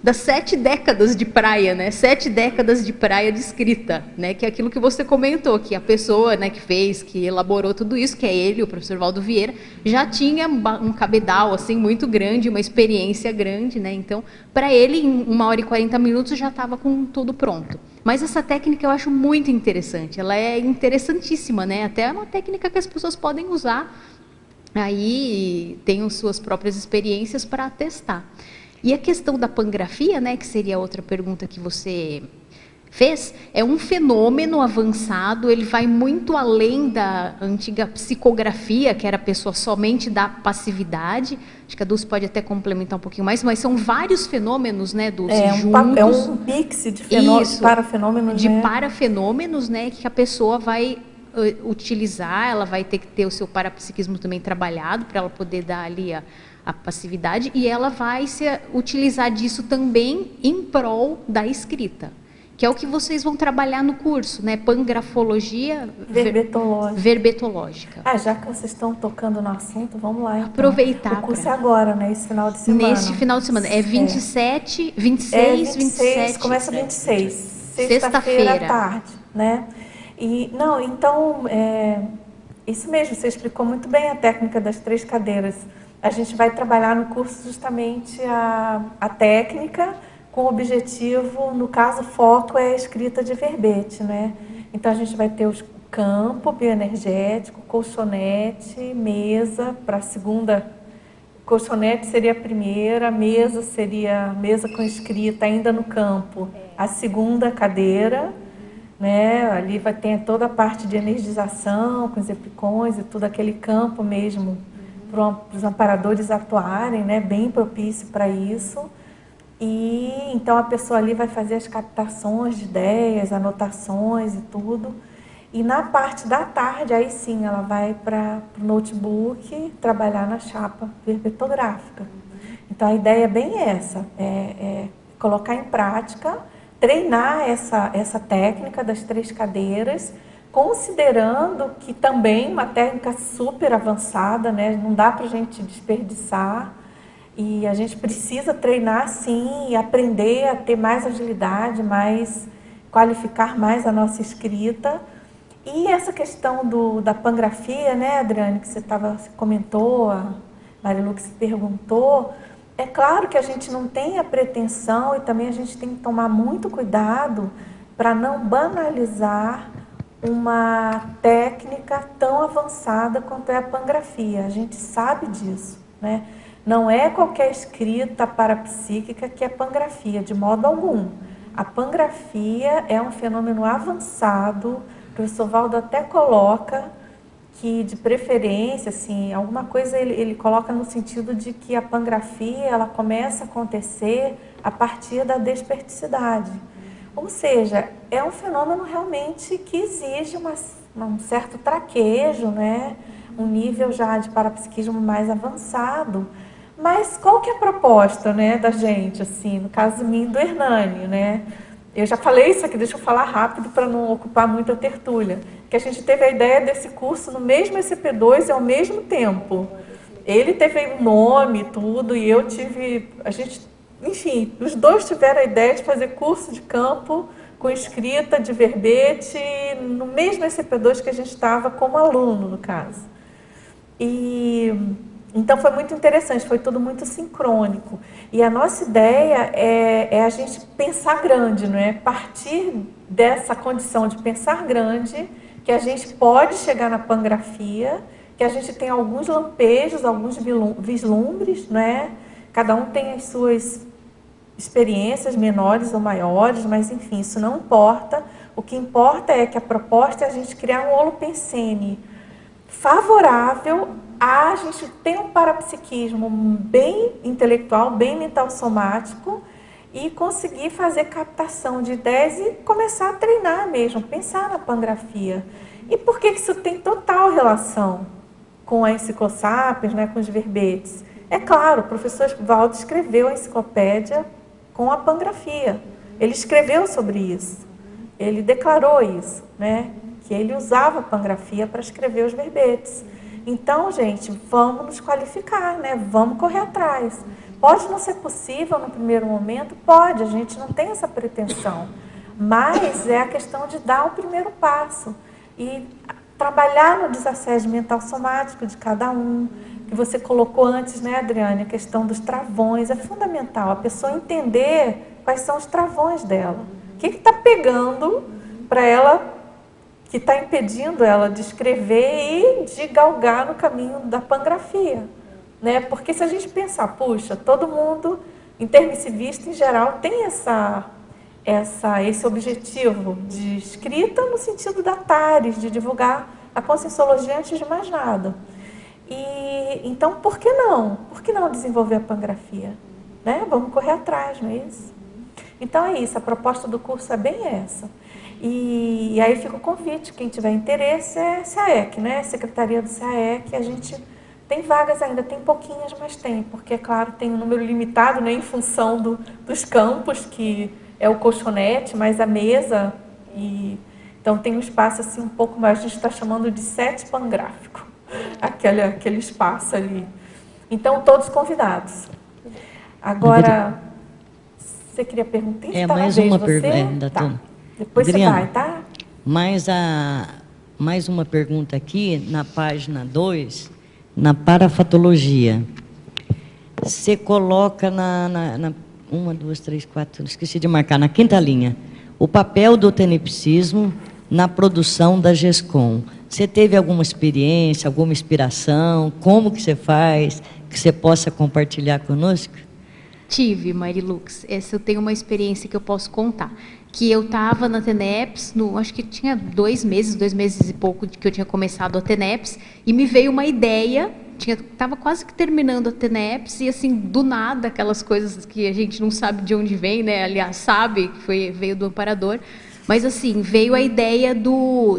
das 7 décadas de praia, né? 7 décadas de praia de escrita, né? Que é aquilo que você comentou, que a pessoa, né, que elaborou tudo isso, que é ele, o professor Waldo Vieira, já tinha um cabedal assim muito grande, uma experiência grande, né? Então, para ele, em 1h40 já estava com tudo pronto. Mas essa técnica eu acho muito interessante, ela é interessantíssima, né? Até é uma técnica que as pessoas podem usar, aí tem suas próprias experiências para testar. E a questão da pangrafia, né, que seria a outra pergunta que você fez, é um fenômeno avançado, ele vai muito além da antiga psicografia, que era a pessoa somente da passividade. Acho que a Dulce pode até complementar um pouquinho mais, mas são vários fenômenos, né, Dulce, juntos. É um mix de fenômenos, parafenômenos, de parafenômenos, né, que a pessoa vai utilizar, ela vai ter que ter o seu parapsiquismo também trabalhado, para ela poder dar ali a passividade, e ela vai utilizar disso também em prol da escrita, que é o que vocês vão trabalhar no curso, né? Pangrafologia verbetológica. Já que vocês estão tocando no assunto, vamos lá. Então. Aproveitar. O curso é agora, né? Esse final de semana. Nesse final de semana. É 26, 27. Começa 26. Sexta-feira à tarde, né? Então, isso mesmo, você explicou muito bem a técnica das 3 cadeiras. A gente vai trabalhar no curso justamente a técnica com o objetivo, no caso, o foco é a escrita de verbete, né? Então, a gente vai ter o campo bioenergético, colchonete, mesa para a segunda. Colchonete seria a primeira, mesa seria mesa com escrita ainda no campo. A segunda cadeira, né? Ali vai ter toda a parte de energização com os epicões e tudo aquele campo mesmo, para os amparadores atuarem, né, bem propício para isso. E então a pessoa ali vai fazer as captações de ideias, anotações e tudo. E na parte da tarde, aí sim, ela vai para o notebook trabalhar na chapa verbetográfica. Então a ideia é bem essa, é colocar em prática, treinar essa técnica das 3 cadeiras, considerando que também uma técnica super avançada, né? Não dá para a gente desperdiçar, e a gente precisa treinar sim e aprender a ter mais agilidade, qualificar mais a nossa escrita. E essa questão da pangrafia, né, Adriane, que você comentou, a Marilu que se perguntou, é claro que a gente não tem a pretensão e também a gente tem que tomar muito cuidado para não banalizar uma técnica tão avançada quanto é a pangrafia. A gente sabe disso, né? Não é qualquer escrita parapsíquica que é pangrafia, de modo algum. A pangrafia é um fenômeno avançado, o professor Waldo até coloca que, de preferência, assim, alguma coisa ele coloca no sentido de que a pangrafia ela começa a acontecer a partir da desperticidade. Ou seja, é um fenômeno realmente que exige um certo traquejo, né? Um nível já de parapsiquismo mais avançado. Mas qual que é a proposta, né, da gente, assim, no caso mim do Hernani, né? Eu já falei isso aqui, deixa eu falar rápido para não ocupar muito a tertúlia, que a gente teve a ideia desse curso no mesmo SCP-2 e ao mesmo tempo. Ele teve um nome e tudo, e eu tive... Enfim, os dois tiveram a ideia de fazer curso de campo com escrita de verbete no mesmo SCP-2 que a gente estava como aluno, no caso. E Então foi muito interessante, foi tudo muito sincrônico. E a nossa ideia é a gente pensar grande, não é? Partir dessa condição de pensar grande, que a gente pode chegar na pangrafia, que a gente tem alguns lampejos, alguns vislumbres, não é? Cada um tem as suas experiências menores ou maiores, mas enfim, isso não importa. O que importa é que a proposta é a gente criar um holopensene favorável a gente ter um parapsiquismo bem intelectual, bem mental somático e conseguir fazer captação de ideias e começar a treinar mesmo, pensar na pangrafia. E por que isso tem total relação com a Enciclosapiens, né, com os verbetes? É claro, o professor Valdo escreveu a enciclopédia com a pangrafia. Ele escreveu sobre isso. Ele declarou isso, né, que ele usava a pangrafia para escrever os verbetes. Então, gente, vamos nos qualificar, né? Vamos correr atrás. Pode não ser possível no primeiro momento? Pode, a gente não tem essa pretensão. Mas é a questão de dar o primeiro passo e trabalhar no desassédio mental somático de cada um, que você colocou antes, né, Adriane? A questão dos travões é fundamental. A pessoa entender quais são os travões dela. O que está pegando para ela, que está impedindo ela de escrever e de galgar no caminho da pangrafia, né? Porque se a gente pensar, puxa, todo mundo intermissivista em geral tem esse objetivo de escrita no sentido da TARES, de divulgar a conscienciologia antes de mais nada. E então, por que não? Por que não desenvolver a pangrafia? Né? Vamos correr atrás, não é isso? Então é isso, a proposta do curso é bem essa. E aí fica o convite, quem tiver interesse é SAEC, né? Secretaria do SAEC, a gente tem vagas ainda, tem pouquinhas, mas tem, porque, é claro, tem um número limitado, né, em função dos campos, que é o colchonete, mais a mesa, e então tem um espaço assim um pouco mais, a gente está chamando de 7 pangráfico, aquele espaço ali. Então, todos convidados. Agora, você queria perguntar? Mais uma pergunta, tá. Depois Adriana, você vai, tá? Mais uma pergunta aqui, na página 2, na parafatologia. Você coloca na 1, 2, 3, 4, esqueci de marcar, na 5ª linha, o papel do tenepsismo na produção da GESCOM. Você teve alguma experiência, alguma inspiração? Como que você faz? Que você possa compartilhar conosco? Tive, Marilux. Essa eu tenho uma experiência que eu posso contar. Que eu estava na TENEPS, acho que tinha 2 meses e pouco que eu tinha começado a TENEPS, e me veio uma ideia, estava quase que terminando a TENEPS, e assim, do nada, aquelas coisas que a gente não sabe de onde vem, né? Aliás, sabe, que veio do amparador, mas assim, veio a ideia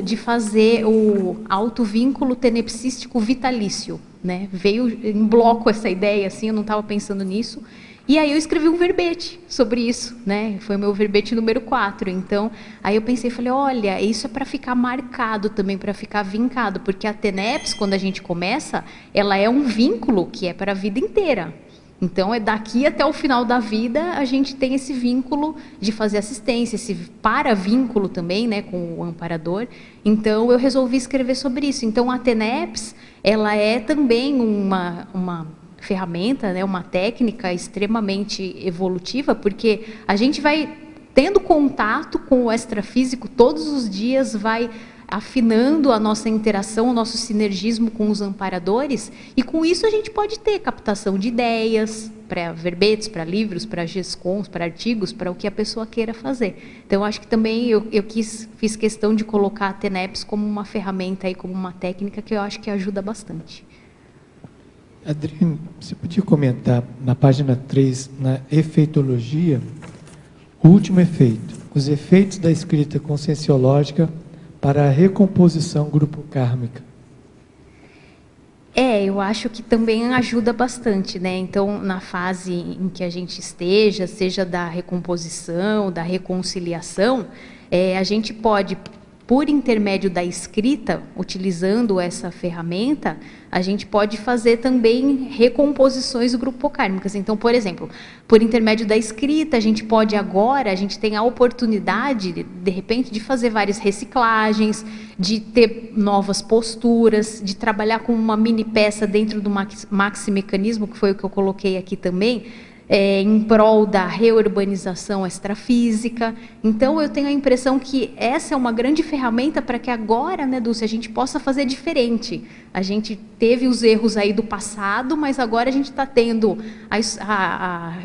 de fazer o autovínculo tenepsístico vitalício, né? Veio em bloco essa ideia, assim, eu não estava pensando nisso. E aí eu escrevi um verbete sobre isso, né? Foi o meu verbete número 4. Então, aí eu pensei, falei, olha, isso é para ficar marcado também, para ficar vincado, porque a TENEPS, quando a gente começa, ela é um vínculo que é para a vida inteira. Então, é daqui até o final da vida, a gente tem esse vínculo de fazer assistência, esse para-vínculo também, né, com o amparador. Então, eu resolvi escrever sobre isso. Então, a TENEPS, ela é também uma ferramenta, né, uma técnica extremamente evolutiva, porque a gente vai tendo contato com o extrafísico todos os dias, vai afinando a nossa interação, o nosso sinergismo com os amparadores, e com isso a gente pode ter captação de ideias, para verbetes, para livros, para GESCOMs, para artigos, para o que a pessoa queira fazer. Então, acho que também eu fiz questão de colocar a TENEPS como uma ferramenta, aí, como uma técnica que eu acho que ajuda bastante. Adriane, você podia comentar na página 3, na efeitologia, o último efeito, os efeitos da escrita conscienciológica para a recomposição grupo kármica. Eu acho que também ajuda bastante, né? Então, na fase em que a gente esteja, seja da recomposição, da reconciliação, a gente pode por intermédio da escrita, utilizando essa ferramenta, a gente pode fazer também recomposições grupocármicas. Então, por exemplo, por intermédio da escrita, a gente tem a oportunidade, de repente, de fazer várias reciclagens, de ter novas posturas, de trabalhar com uma mini peça dentro do maxi-mecanismo, que foi o que eu coloquei aqui também, em prol da reurbanização extrafísica. Então, eu tenho a impressão que essa é uma grande ferramenta para que agora, né, Dulce, a gente possa fazer diferente. A gente teve os erros aí do passado, mas agora a gente está tendo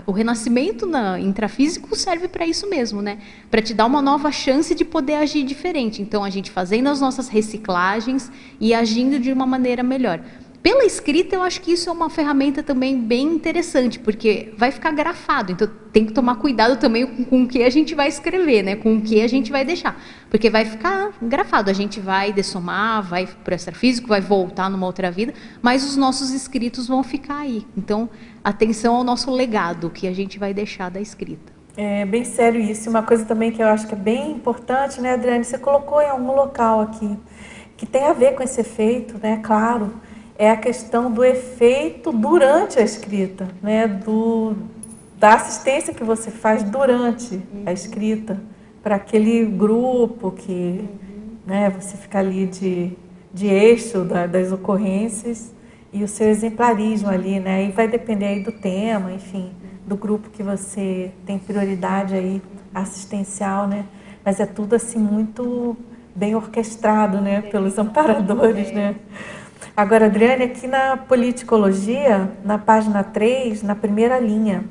o renascimento intrafísico serve para isso mesmo, né? Para te dar uma nova chance de poder agir diferente. Então, a gente fazendo as nossas reciclagens e agindo de uma maneira melhor. Pela escrita, eu acho que isso é uma ferramenta também bem interessante, porque vai ficar grafado, então tem que tomar cuidado também com o que a gente vai escrever, né? Com o que a gente vai deixar, porque vai ficar grafado, a gente vai dessomar, vai para o extrafísico, vai voltar numa outra vida, mas os nossos escritos vão ficar aí. Então, atenção ao nosso legado, que a gente vai deixar da escrita. É bem sério isso. Uma coisa também que eu acho que é bem importante, né, Adriane? Você colocou em algum local aqui, que tem a ver com esse efeito, né? Claro, é a questão do efeito durante a escrita, né? Da assistência que você faz durante a escrita para aquele grupo que, né, você fica ali de eixo das ocorrências e o seu exemplarismo ali, né? E vai depender aí do tema, enfim, do grupo que você tem prioridade aí assistencial, né? Mas é tudo assim muito bem orquestrado, né, pelos amparadores, né? Agora, Adriane, aqui na Politicologia, na página 3, na primeira linha,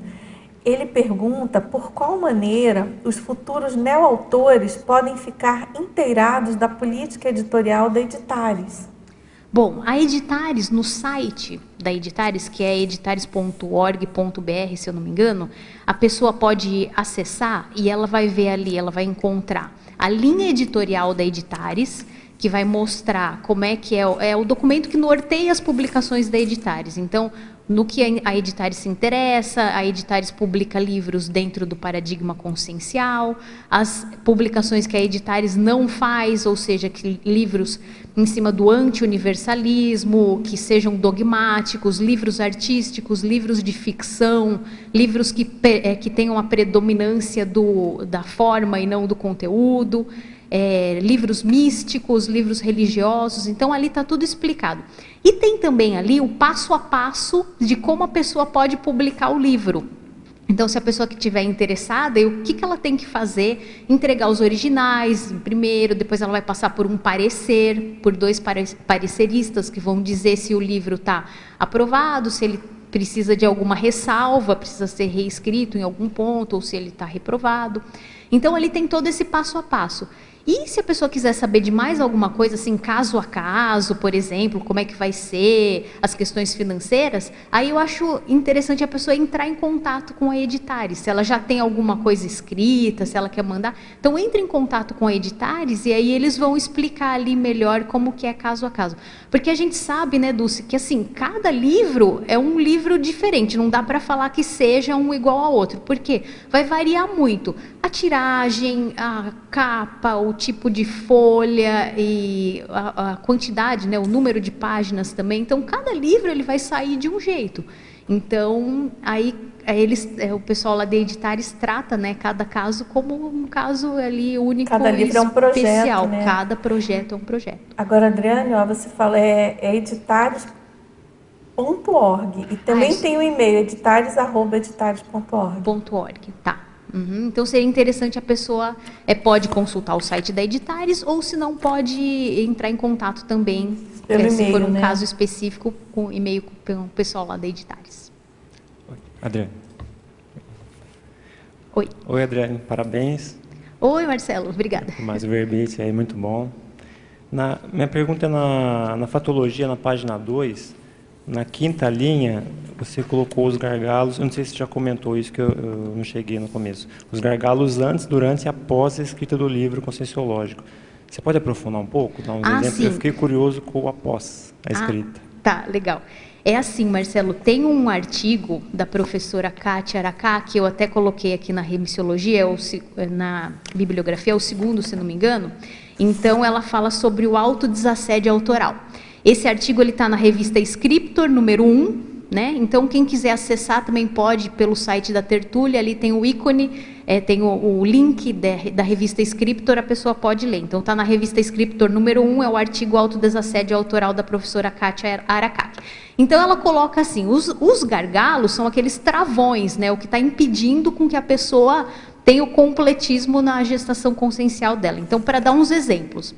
ele pergunta por qual maneira os futuros neoautores podem ficar inteirados da política editorial da Editares. Bom, a Editares, no site da Editares, que é editares.org.br, se eu não me engano, a pessoa pode acessar e ela vai ver ali, ela vai encontrar a linha editorial da Editares, que vai mostrar como é que é o documento que norteia as publicações da Editares. Então, no que a Editares se interessa, a Editares publica livros dentro do paradigma consciencial, as publicações que a Editares não faz, ou seja, que livros em cima do anti-universalismo, que sejam dogmáticos, livros artísticos, livros de ficção, livros que tenham a predominância da forma e não do conteúdo, livros místicos, livros religiosos. Então, ali está tudo explicado. E tem também ali o passo a passo de como a pessoa pode publicar o livro. Então, se a pessoa que estiver interessada, o que ela tem que fazer? Entregar os originais primeiro, depois ela vai passar por um parecer, por 2 pareceristas que vão dizer se o livro está aprovado, se ele precisa de alguma ressalva, precisa ser reescrito em algum ponto, ou se ele está reprovado. Então, ali tem todo esse passo a passo. E se a pessoa quiser saber de mais alguma coisa, assim, caso a caso, por exemplo, como é que vai ser as questões financeiras, aí eu acho interessante a pessoa entrar em contato com a Editares, se ela já tem alguma coisa escrita, se ela quer mandar. Então, entre em contato com a Editares e aí eles vão explicar ali melhor como que é caso a caso. Porque a gente sabe, né, Dulce, que assim, cada livro é um livro diferente, não dá para falar que seja um igual ao outro, porque vai variar muito. A tiragem, a capa, o tipo de folha e a quantidade, né, o número de páginas também. Então, cada livro ele vai sair de um jeito. Então, aí o pessoal lá de Editares trata, né, cada caso como um caso ali único, cada livro é um projeto, especial. Né? Cada projeto é um projeto. Agora, Adriane, você fala editares.org e também tem o e-mail editares@editares.org. Tá. Uhum. Então, seria interessante a pessoa pode consultar o site da Editares ou, se não, pode entrar em contato também, se for um caso específico, com e-mail com o pessoal lá da Editares. Oi, Adriane. Oi. Oi, Adriane, parabéns. Oi, Marcelo, obrigada. Mais o verbete aí, muito bom. Minha pergunta é na fatologia, na página 2, na 5ª linha, você colocou os gargalos, eu não sei se você já comentou isso, que eu não cheguei no começo. Os gargalos antes, durante e após a escrita do livro conscienciológico. Você pode aprofundar um pouco? Dar uns exemplos? Sim. Eu fiquei curioso com o após a escrita. Tá, legal. É assim, Marcelo, tem um artigo da professora Kátia Aracá, que eu até coloquei aqui na remissiologia, na bibliografia, é o 2º, se não me engano, Então, ela fala sobre o autodesassédio autoral. Esse artigo está na revista Scriptor, número 1, né? Então, quem quiser acessar também pode pelo site da Tertúlia, ali tem o ícone, tem o link da revista Scriptor, a pessoa pode ler. Então, está na revista Scriptor, número 1, é o artigo Autodesassédio Autoral da professora Kátia Aracaki. Então, ela coloca assim, os gargalos são aqueles travões, né? O que está impedindo com que a pessoa tenha o completismo na gestação consciencial dela. Então, para dar uns exemplos.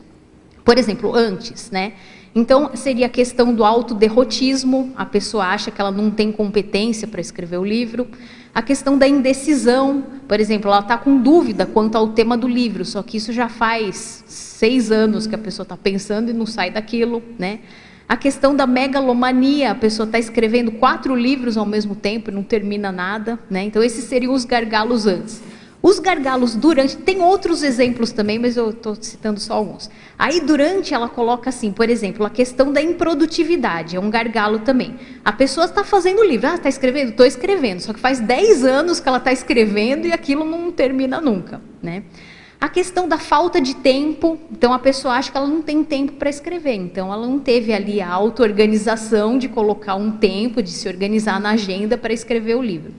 Por exemplo, antes, né? Então, seria a questão do autoderrotismo, a pessoa acha que ela não tem competência para escrever o livro. A questão da indecisão, por exemplo, ela está com dúvida quanto ao tema do livro, só que isso já faz 6 anos que a pessoa está pensando e não sai daquilo, né? A questão da megalomania, a pessoa está escrevendo 4 livros ao mesmo tempo e não termina nada, né? Então, esses seriam os gargalos antes. Os gargalos durante, tem outros exemplos também, mas eu estou citando só alguns. Aí durante ela coloca assim, por exemplo, a questão da improdutividade, é um gargalo também. A pessoa está fazendo o livro, está escrevendo? Estou escrevendo, só que faz 10 anos que ela está escrevendo e aquilo não termina nunca, né? A questão da falta de tempo, então a pessoa acha que ela não tem tempo para escrever, então ela não teve ali a auto-organização de colocar um tempo, de se organizar na agenda para escrever o livro.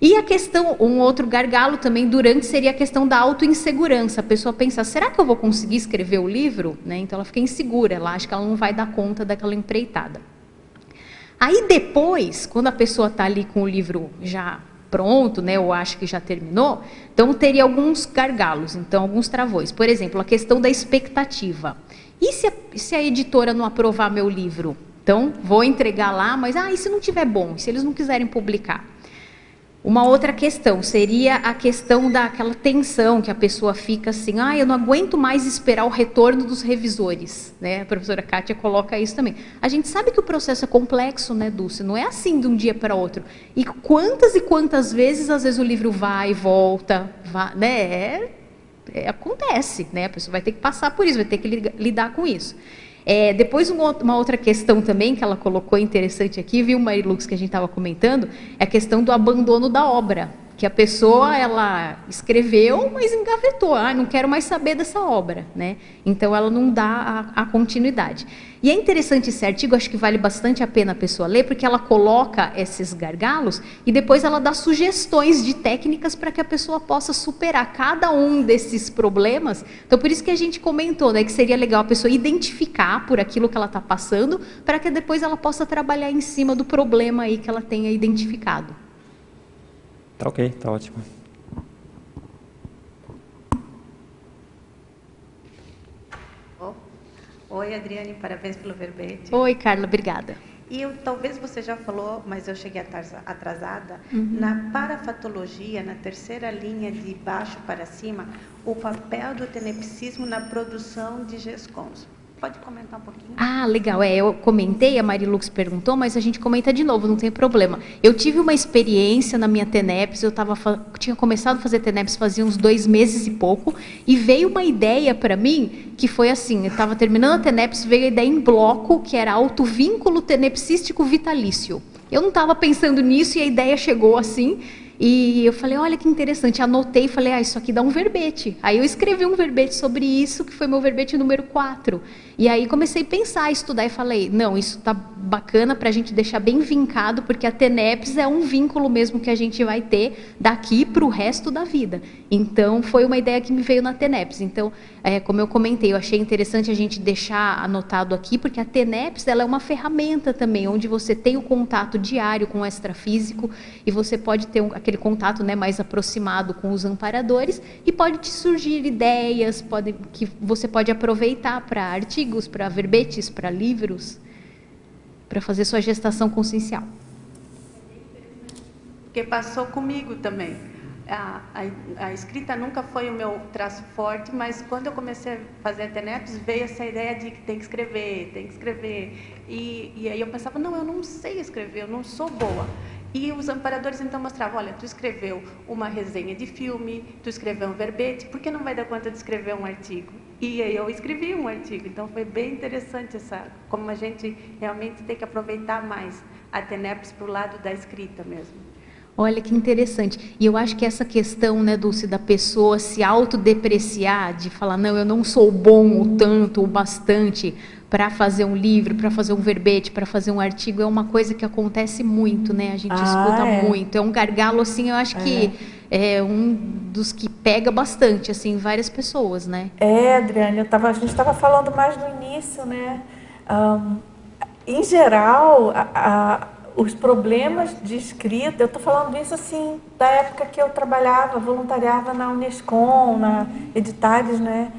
E a questão, um outro gargalo também durante seria a questão da autoinsegurança. A pessoa pensa, será que eu vou conseguir escrever o livro? Né? Então ela fica insegura, ela acha que ela não vai dar conta daquela empreitada. Aí depois, quando a pessoa está ali com o livro já pronto, né, ou acha que já terminou, então teria alguns gargalos, então alguns travões. Por exemplo, a questão da expectativa. E se a editora não aprovar meu livro? Então, vou entregar lá, mas e se não tiver bom? E se eles não quiserem publicar? Uma outra questão seria a questão daquela tensão que a pessoa fica assim, eu não aguento mais esperar o retorno dos revisores, né? A professora Kátia coloca isso também. A gente sabe que o processo é complexo, né, Dulce? Não é assim de um dia para outro. E quantas vezes, às vezes, o livro vai e volta, né? Acontece, né? A pessoa vai ter que passar por isso, vai ter que lidar com isso. Depois, uma outra questão também que ela colocou interessante aqui, viu, Marilux, que a gente estava comentando, é a questão do abandono da obra, que a pessoa, ela escreveu, mas engavetou, não quero mais saber dessa obra, né? Então, ela não dá a continuidade. E é interessante esse artigo, acho que vale bastante a pena a pessoa ler, porque ela coloca esses gargalos e depois ela dá sugestões de técnicas para que a pessoa possa superar cada um desses problemas. Então, por isso que a gente comentou, né, que seria legal a pessoa identificar por aquilo que ela está passando, para que depois ela possa trabalhar em cima do problema aí que ela tenha identificado. Tá ok, tá ótimo. Oi, Adriane, parabéns pelo verbete. Oi, Carla, obrigada. E talvez você já falou, mas eu cheguei atrasada. Na parafatologia, na terceira linha de baixo para cima, o papel do tenepsismo na produção de GESCONS. Pode comentar um pouquinho? Legal. Eu comentei, a Marilux perguntou, mas a gente comenta de novo, não tem problema. Eu tive uma experiência na minha TENEPS, tinha começado a fazer TENEPS fazia uns 2 meses e pouco, e veio uma ideia para mim, que foi assim, eu estava terminando a TENEPS, veio a ideia em bloco, que era autovínculo tenepsístico vitalício. Eu não estava pensando nisso e a ideia chegou assim, e eu falei, olha que interessante, anotei e falei, isso aqui dá um verbete. Aí eu escrevi um verbete sobre isso, que foi meu verbete número 4. E aí comecei a pensar, estudar e falei, não, isso tá bacana para a gente deixar bem vincado, porque a TENEPS é um vínculo mesmo que a gente vai ter daqui para o resto da vida. Então, foi uma ideia que me veio na TENEPS. Então, como eu comentei, eu achei interessante a gente deixar anotado aqui, porque a TENEPS ela é uma ferramenta também, onde você tem o contato diário com o extrafísico, e você pode ter aquele contato, né, mais aproximado com os amparadores, e pode te surgir ideias que você pode aproveitar para artigos, para verbetes, para livros, para fazer sua gestação consciencial. Porque passou comigo também. A escrita nunca foi o meu traço forte, mas quando eu comecei a fazer a TENEPS, veio essa ideia de que tem que escrever, tem que escrever. E aí eu pensava, não, eu não sei escrever, eu não sou boa. E os amparadores então mostravam, olha, tu escreveu uma resenha de filme, tu escreveu um verbete, por que não vai dar conta de escrever um artigo? E aí eu escrevi um artigo, então foi bem interessante como a gente realmente tem que aproveitar mais a TENEPS para o lado da escrita mesmo. Olha que interessante. E eu acho que essa questão, né, Dulce, da pessoa se autodepreciar, de falar, não, eu não sou bom o tanto, o bastante para fazer um livro, para fazer um verbete, para fazer um artigo, é uma coisa que acontece muito, né? A gente escuta muito. É um gargalo, assim, eu acho que é um dos que pega bastante, assim, várias pessoas, né? Adriane, a gente estava falando mais no início, né? Em geral, os problemas de escrita, eu estou falando isso assim, da época que eu trabalhava, voluntariava na Unescom, na Editares, né?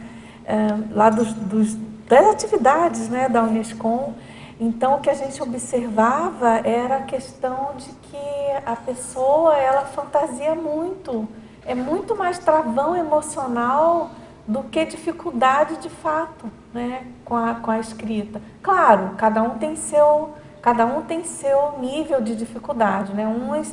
Lá das atividades, né, da Unescom. Então, o que a gente observava era a questão de que a pessoa, ela fantasia muito, é muito mais travão emocional do que dificuldade de fato, né, com a escrita. Claro, cada um tem seu nível de dificuldade, né? Uns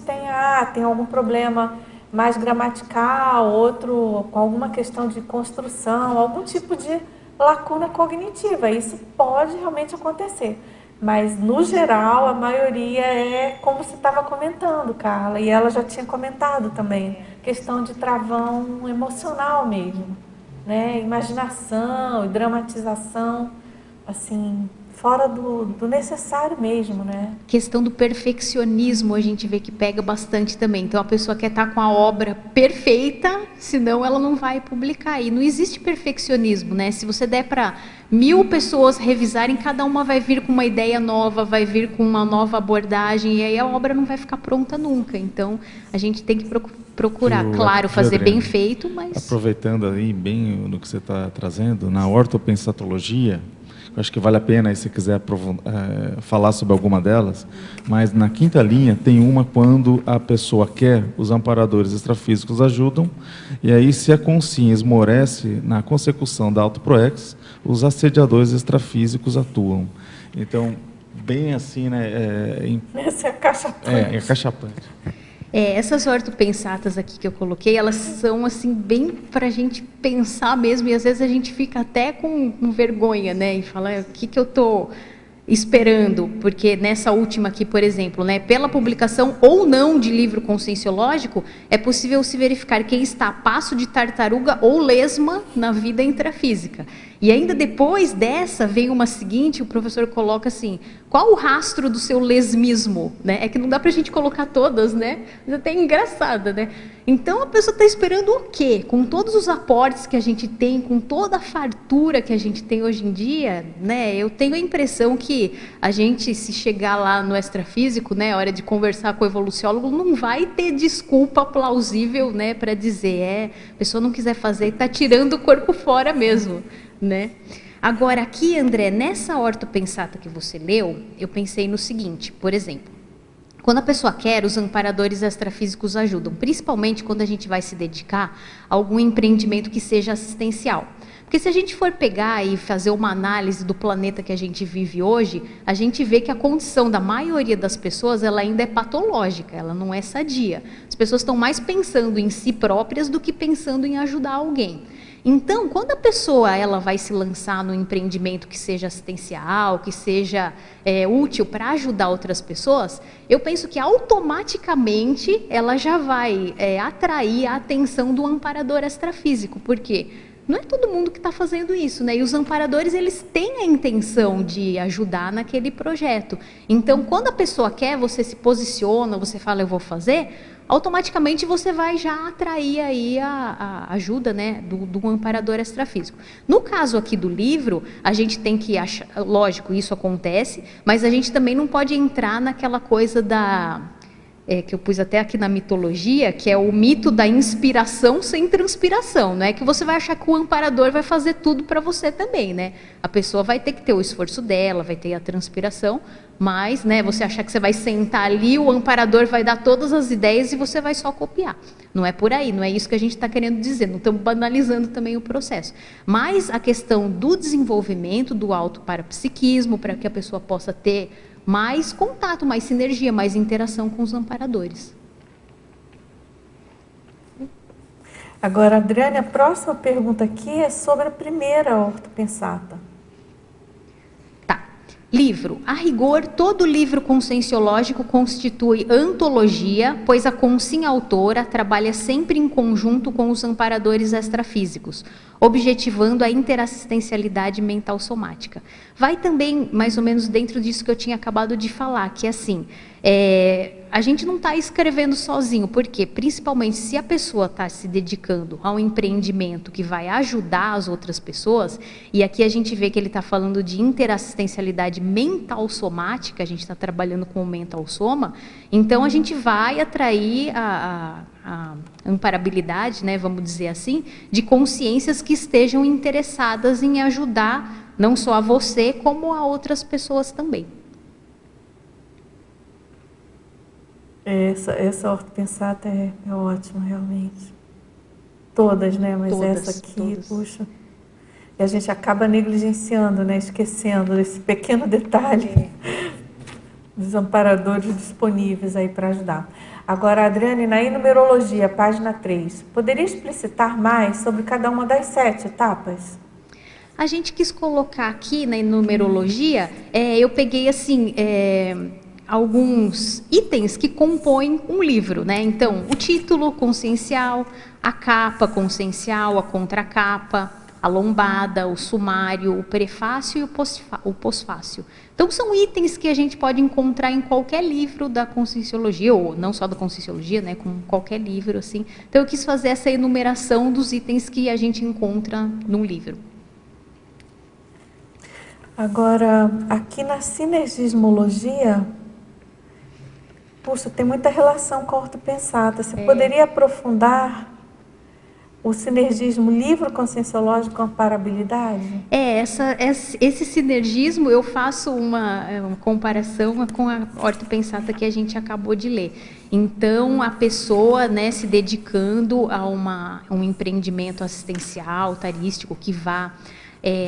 tem algum problema mais gramatical, outro com alguma questão de construção, algum tipo de lacuna cognitiva. Isso pode realmente acontecer. Mas, no geral, a maioria é como você estava comentando, Carla, e ela já tinha comentado também, questão de travão emocional mesmo, né? Imaginação e dramatização, assim, fora do necessário mesmo, né? Questão do perfeccionismo a gente vê que pega bastante também. Então a pessoa quer estar com a obra perfeita, senão ela não vai publicar. E não existe perfeccionismo, né? Se você der para 1000 pessoas revisarem, cada uma vai vir com uma ideia nova, vai vir com uma nova abordagem, e aí a obra não vai ficar pronta nunca. Então a gente tem que procurar, claro, fazer bem feito, mas... Aproveitando aí bem no que você está trazendo, na ortopensatologia, eu acho que vale a pena, aí, se quiser falar sobre alguma delas, mas na quinta linha tem uma quando a pessoa quer, os amparadores extrafísicos ajudam, e aí se a consciência esmorece na consecução da autoproex, os assediadores extrafísicos atuam. Então, bem assim, né? Essa é acachapante. É acachapante. Essas ortopensatas aqui que eu coloquei, elas são assim bem para a gente pensar mesmo, e às vezes a gente fica até com vergonha, né? E fala, o que eu estou esperando? Porque nessa última aqui, por exemplo, né, pela publicação ou não de livro conscienciológico, é possível se verificar quem está a passo de tartaruga ou lesma na vida intrafísica. E ainda depois dessa, vem uma seguinte, o professor coloca assim, qual o rastro do seu lesmismo? Né? É que não dá para a gente colocar todas, né? Mas até engraçada, né? Então, a pessoa está esperando o quê? Com todos os aportes que a gente tem, com toda a fartura que a gente tem hoje em dia, né? Eu tenho a impressão que a gente, se chegar lá no extrafísico, né, a hora de conversar com o evoluciólogo, não vai ter desculpa plausível, né, para dizer, a pessoa não quiser fazer e está tirando o corpo fora mesmo. Né? Agora aqui, André, nessa ortopensata que você leu, eu pensei no seguinte, por exemplo, quando a pessoa quer, os amparadores extrafísicos ajudam, principalmente quando a gente vai se dedicar a algum empreendimento que seja assistencial. Porque se a gente for pegar e fazer uma análise do planeta que a gente vive hoje, a gente vê que a condição da maioria das pessoas, ela ainda é patológica, ela não é sadia. As pessoas estão mais pensando em si próprias do que pensando em ajudar alguém. Então, quando a pessoa ela vai se lançar no empreendimento que seja assistencial, que seja útil para ajudar outras pessoas, eu penso que automaticamente ela já vai atrair a atenção do amparador extrafísico. Por quê? Não é todo mundo que está fazendo isso, né? E os amparadores, eles têm a intenção de ajudar naquele projeto. Então, quando a pessoa quer, você se posiciona, você fala, eu vou fazer, automaticamente você vai já atrair aí a ajuda, né, do amparador extrafísico. No caso aqui do livro, a gente tem que achar, lógico, isso acontece, mas a gente também não pode entrar naquela coisa que eu pus até aqui na mitologia, que é o mito da inspiração sem transpiração, não é que você vai achar que o amparador vai fazer tudo para você também, né? A pessoa vai ter que ter o esforço dela, vai ter a transpiração, mas, né, você achar que você vai sentar ali, o amparador vai dar todas as ideias e você vai só copiar. Não é por aí, não é isso que a gente está querendo dizer, não estamos banalizando também o processo. Mas a questão do desenvolvimento do autoparapsiquismo, para que a pessoa possa ter mais contato, mais sinergia, mais interação com os amparadores. Agora, Adriane, a próxima pergunta aqui é sobre a primeira ortopensata. Tá. Livro. A rigor, todo livro conscienciológico constitui antologia, pois a consim autora trabalha sempre em conjunto com os amparadores extrafísicos, objetivando a interassistencialidade mental somática. Vai também, mais ou menos, dentro disso que eu tinha acabado de falar, que assim, a gente não está escrevendo sozinho, porque principalmente se a pessoa está se dedicando a um empreendimento que vai ajudar as outras pessoas, e aqui a gente vê que ele está falando de interassistencialidade mental somática, a gente está trabalhando com o mental soma, então a gente vai atrair a amparabilidade, né, vamos dizer assim, de consciências que estejam interessadas em ajudar não só a você, como a outras pessoas também. Essa ortopensata é ótima, realmente. Todas, né? Mas Todas, essa aqui, todas. puxa. E a gente acaba negligenciando, né? Esquecendo esse pequeno detalhe dos amparadores disponíveis aí para ajudar. Agora, Adriane, na numerologia, página 3, poderia explicitar mais sobre cada uma das 7 etapas? A gente quis colocar aqui na numerologia, eu peguei assim, alguns itens que compõem um livro, né? Então, o título consciencial, a capa consciencial, a contracapa, a lombada, o sumário, o prefácio e o pós-fácio. Então, são itens que a gente pode encontrar em qualquer livro da Conscienciologia, ou não só da Conscienciologia, né? Com qualquer livro, assim. Então, eu quis fazer essa enumeração dos itens que a gente encontra num livro. Agora, aqui na sinergismologia, puxa, tem muita relação com a ortopensata. Você poderia aprofundar o sinergismo livro conscienciológico com amparabilidade? Esse sinergismo eu faço uma comparação com a ortopensata que a gente acabou de ler. Então, a pessoa, né, se dedicando a um empreendimento assistencial, tarístico, que vá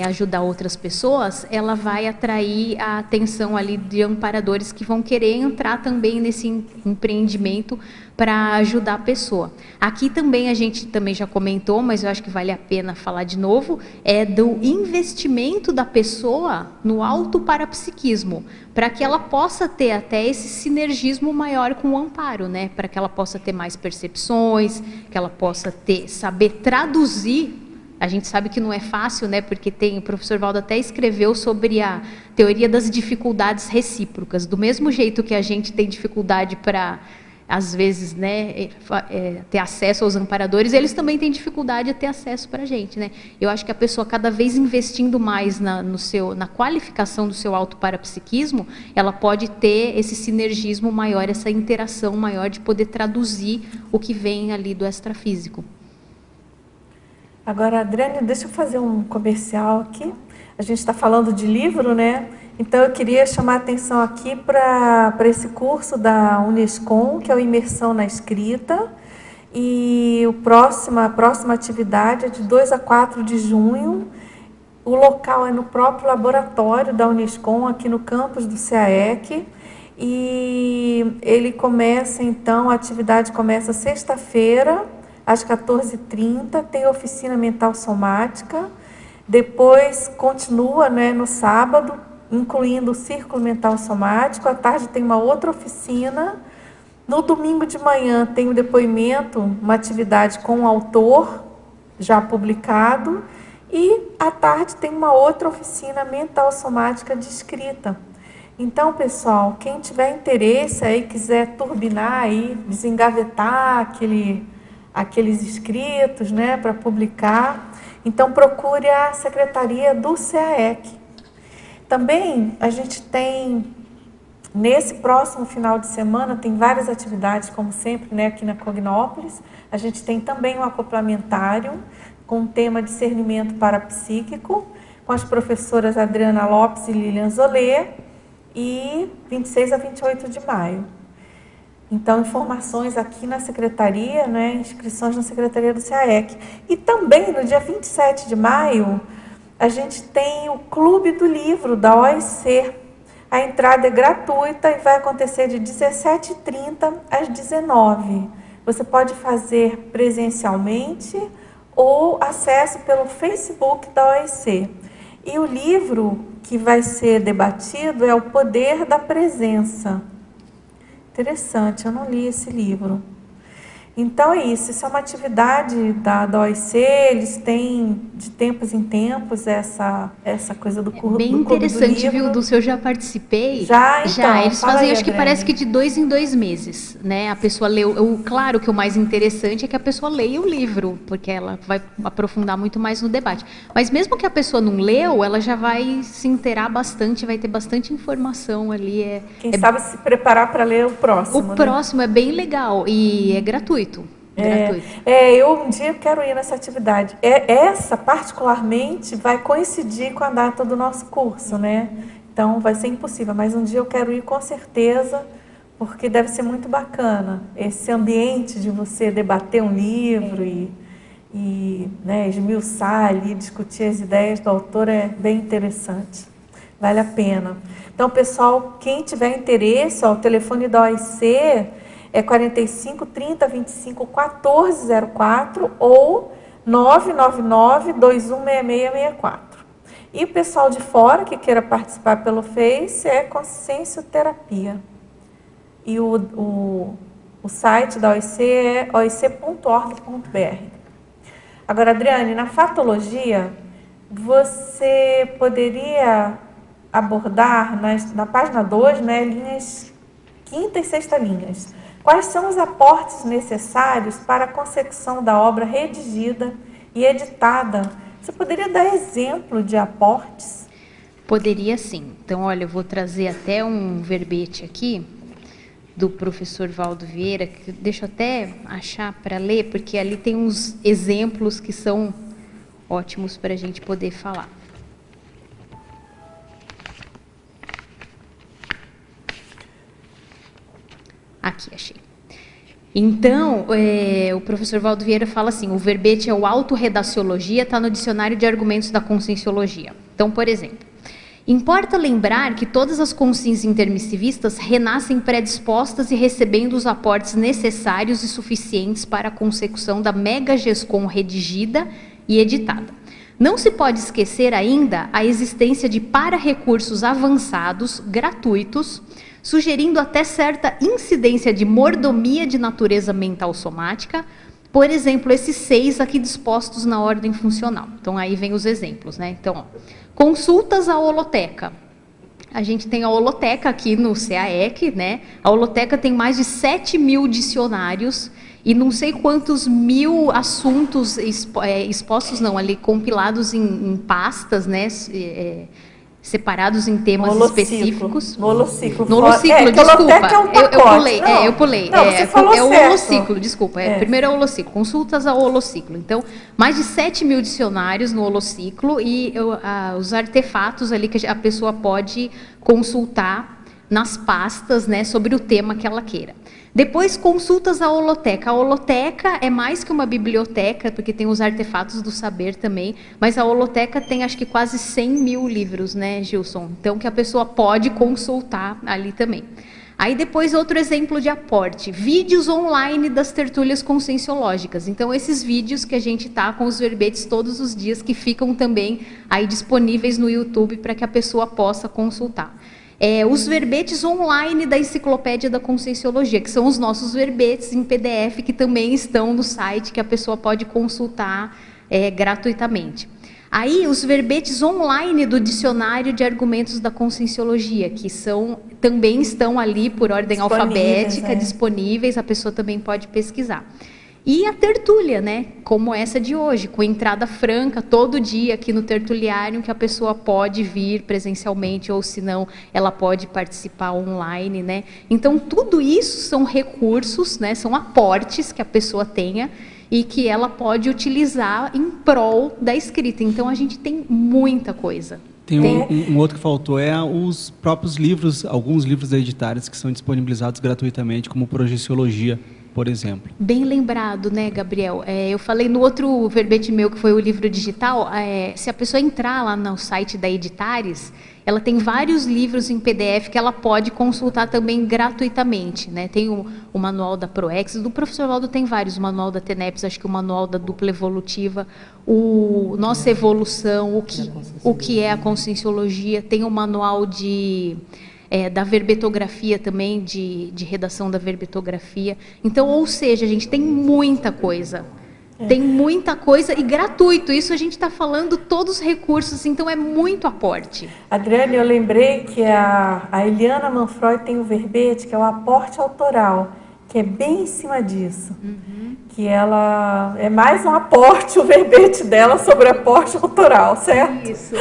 ajudar outras pessoas, ela vai atrair a atenção ali de amparadores que vão querer entrar também nesse empreendimento para ajudar a pessoa. Aqui também a gente também já comentou, mas eu acho que vale a pena falar de novo, do investimento da pessoa no autoparapsiquismo, para que ela possa ter até esse sinergismo maior com o amparo, né? Para que ela possa ter mais percepções, que ela possa saber traduzir. A gente sabe que não é fácil, né? Porque o professor Valdo até escreveu sobre a teoria das dificuldades recíprocas. Do mesmo jeito que a gente tem dificuldade para, às vezes, né, ter acesso aos amparadores, eles também têm dificuldade de ter acesso para a gente, né? Eu acho que a pessoa, cada vez investindo mais na qualificação do seu autoparapsiquismo, ela pode ter esse sinergismo maior, essa interação maior de poder traduzir o que vem ali do extrafísico. Agora, Adriane, deixa eu fazer um comercial aqui. A gente está falando de livro, né? Então, eu queria chamar a atenção aqui para esse curso da Unescom, que é o Imersão na Escrita. E a próxima atividade é de 2 a 4 de junho. O local é no próprio laboratório da Unescom, aqui no campus do CAEC. E ele começa, então, a atividade começa sexta-feira, às 14h30, tem oficina mental somática, depois continua, né, no sábado, incluindo o círculo mental somático, à tarde tem uma outra oficina, no domingo de manhã tem o depoimento, uma atividade com o autor, já publicado, e à tarde tem uma outra oficina mental somática de escrita. Então, pessoal, quem tiver interesse aí, quiser turbinar aí, desengavetar aqueles escritos, né, para publicar, então procure a secretaria do CAEC. Também a gente tem, nesse próximo final de semana, tem várias atividades, como sempre, né, aqui na Cognópolis. A gente tem também um acoplamentário com o tema discernimento parapsíquico, com as professoras Adriana Lopes e Lilian Zolê, e 26 a 28 de maio. Então, informações aqui na secretaria, né, inscrições na secretaria do CAEC. E também, no dia 27 de maio, a gente tem o Clube do Livro da OIC. A entrada é gratuita e vai acontecer de 17h30 às 19h. Você pode fazer presencialmente ou acesso pelo Facebook da OIC. E o livro que vai ser debatido é o poder da presença. Interessante, eu não li esse livro. Então é isso é uma atividade da OIC, eles têm de tempos em tempos essa coisa do curso. Bem interessante, viu, do eu já participei. Já, então, eles fazem, acho que parece que de 2 em 2 meses, né? A pessoa leu, claro que o mais interessante é que a pessoa leia o livro, porque ela vai aprofundar muito mais no debate. Mas mesmo que a pessoa não leu, ela já vai se inteirar bastante, vai ter bastante informação ali. Quem sabe se preparar para ler o próximo. O próximo é bem legal e é gratuito. Eu um dia quero ir nessa atividade. Essa, particularmente, vai coincidir com a data do nosso curso, né? Então, vai ser impossível, mas um dia eu quero ir com certeza, porque deve ser muito bacana. Esse ambiente de você debater um livro e né, esmiuçar ali, discutir as ideias do autor é bem interessante. Vale a pena. Então, pessoal, quem tiver interesse, o telefone da OIC é 45 30 25 1404 ou 999 216664. E o pessoal de fora que queira participar pelo Face é Consciencioterapia. E o site da OIC é oic.org.br. Agora, Adriane, na fatologia, você poderia abordar na página 2, né, linhas quinta e sexta linhas. Quais são os aportes necessários para a consecução da obra redigida e editada? Você poderia dar exemplo de aportes? Poderia sim. Então, olha, eu vou trazer até um verbete aqui do professor Valdo Vieira, que deixa eu até achar para ler, porque ali tem uns exemplos que são ótimos para a gente poder falar. Aqui, achei. Então, o professor Valdo Vieira fala assim, o verbete é o autorredaciologia, está no dicionário de argumentos da conscienciologia. Então, por exemplo, importa lembrar que todas as consciências intermissivistas renascem predispostas e recebendo os aportes necessários e suficientes para a consecução da mega GESCOM redigida e editada. Não se pode esquecer ainda a existência de para-recursos avançados, gratuitos, sugerindo até certa incidência de mordomia de natureza mental somática, por exemplo, esses 6 aqui dispostos na ordem funcional. Então, aí vem os exemplos, né? Então, ó, consultas à holoteca. A gente tem a holoteca aqui no CAEC, né? A holoteca tem mais de 7.000 dicionários e não sei quantos mil assuntos expostos, não, ali compilados em pastas, né? Separados em temas específicos. No holociclo. No holociclo, desculpa. Eu pulei. Não, você falou é o certo. holociclo, desculpa. Primeiro é o holociclo. Consultas ao holociclo. Então, mais de 7.000 dicionários no holociclo e os artefatos ali que a pessoa pode consultar nas pastas, né, sobre o tema que ela queira. Depois, consultas à holoteca. A holoteca é mais que uma biblioteca, porque tem os artefatos do saber também, mas a holoteca tem, acho que, quase 100.000 livros, né, Gilson? Então, que a pessoa pode consultar ali também. Aí, depois, outro exemplo de aporte. Vídeos online das tertúlias conscienciológicas. Então, esses vídeos que a gente tá com os verbetes todos os dias, que ficam também aí disponíveis no YouTube para que a pessoa possa consultar. Os verbetes online da Enciclopédia da Conscienciologia, que são os nossos verbetes em PDF, que também estão no site, que a pessoa pode consultar gratuitamente. Aí, os verbetes online do Dicionário de Argumentos da Conscienciologia, que também estão ali por ordem alfabética, disponíveis, a pessoa também pode pesquisar. E a tertúlia, né, como essa de hoje, com entrada franca todo dia aqui no tertuliário, que a pessoa pode vir presencialmente ou se não, ela pode participar online, né? Então, tudo isso são recursos, né, são aportes que a pessoa tenha e que ela pode utilizar em prol da escrita. Então, a gente tem muita coisa. Tem um outro que faltou, os próprios livros, alguns livros editários que são disponibilizados gratuitamente, como Projeciologia, por exemplo. Bem lembrado, né, Gabriel? Eu falei no outro verbete meu, que foi o livro digital, se a pessoa entrar lá no site da Editares, ela tem vários livros em PDF que ela pode consultar também gratuitamente, né? Tem o manual da Proexis, do professor Valdo tem vários, o manual da TENEPS, acho que o manual da dupla evolutiva, o Nossa Evolução, o que é a Conscienciologia, tem o manual da verbetografia também, de redação da verbetografia. Então, ou seja, gente, tem muita coisa. Tem muita coisa e gratuito. Isso a gente está falando todos os recursos, então é muito aporte. Adriane, eu lembrei que a Eliana Manfroy tem o verbete, que é o aporte autoral, que é bem em cima disso. Que ela é mais um aporte, o verbete dela sobre aporte autoral, certo? Isso.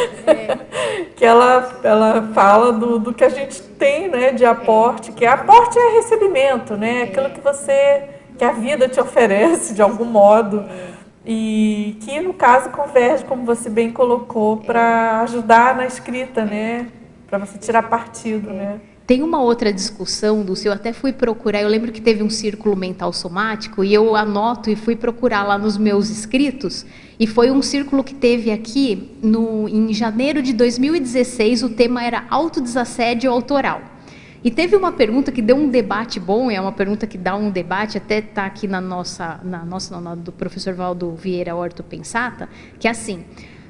Que ela fala do que a gente tem, né, de aporte, que aporte é recebimento, né? Aquilo que a vida te oferece de algum modo, e que no caso converge, como você bem colocou, para ajudar na escrita, né? Para você tirar partido, né? Tem uma outra discussão, Dulce, eu até fui procurar, eu lembro que teve um círculo mental somático, e eu anoto e fui procurar lá nos meus escritos, e foi um círculo que teve aqui em janeiro de 2016, o tema era autodesassédio autoral. E teve uma pergunta que deu um debate bom, é uma pergunta que dá um debate, até está aqui na do professor Valdo Vieira Horto Pensata, que é assim: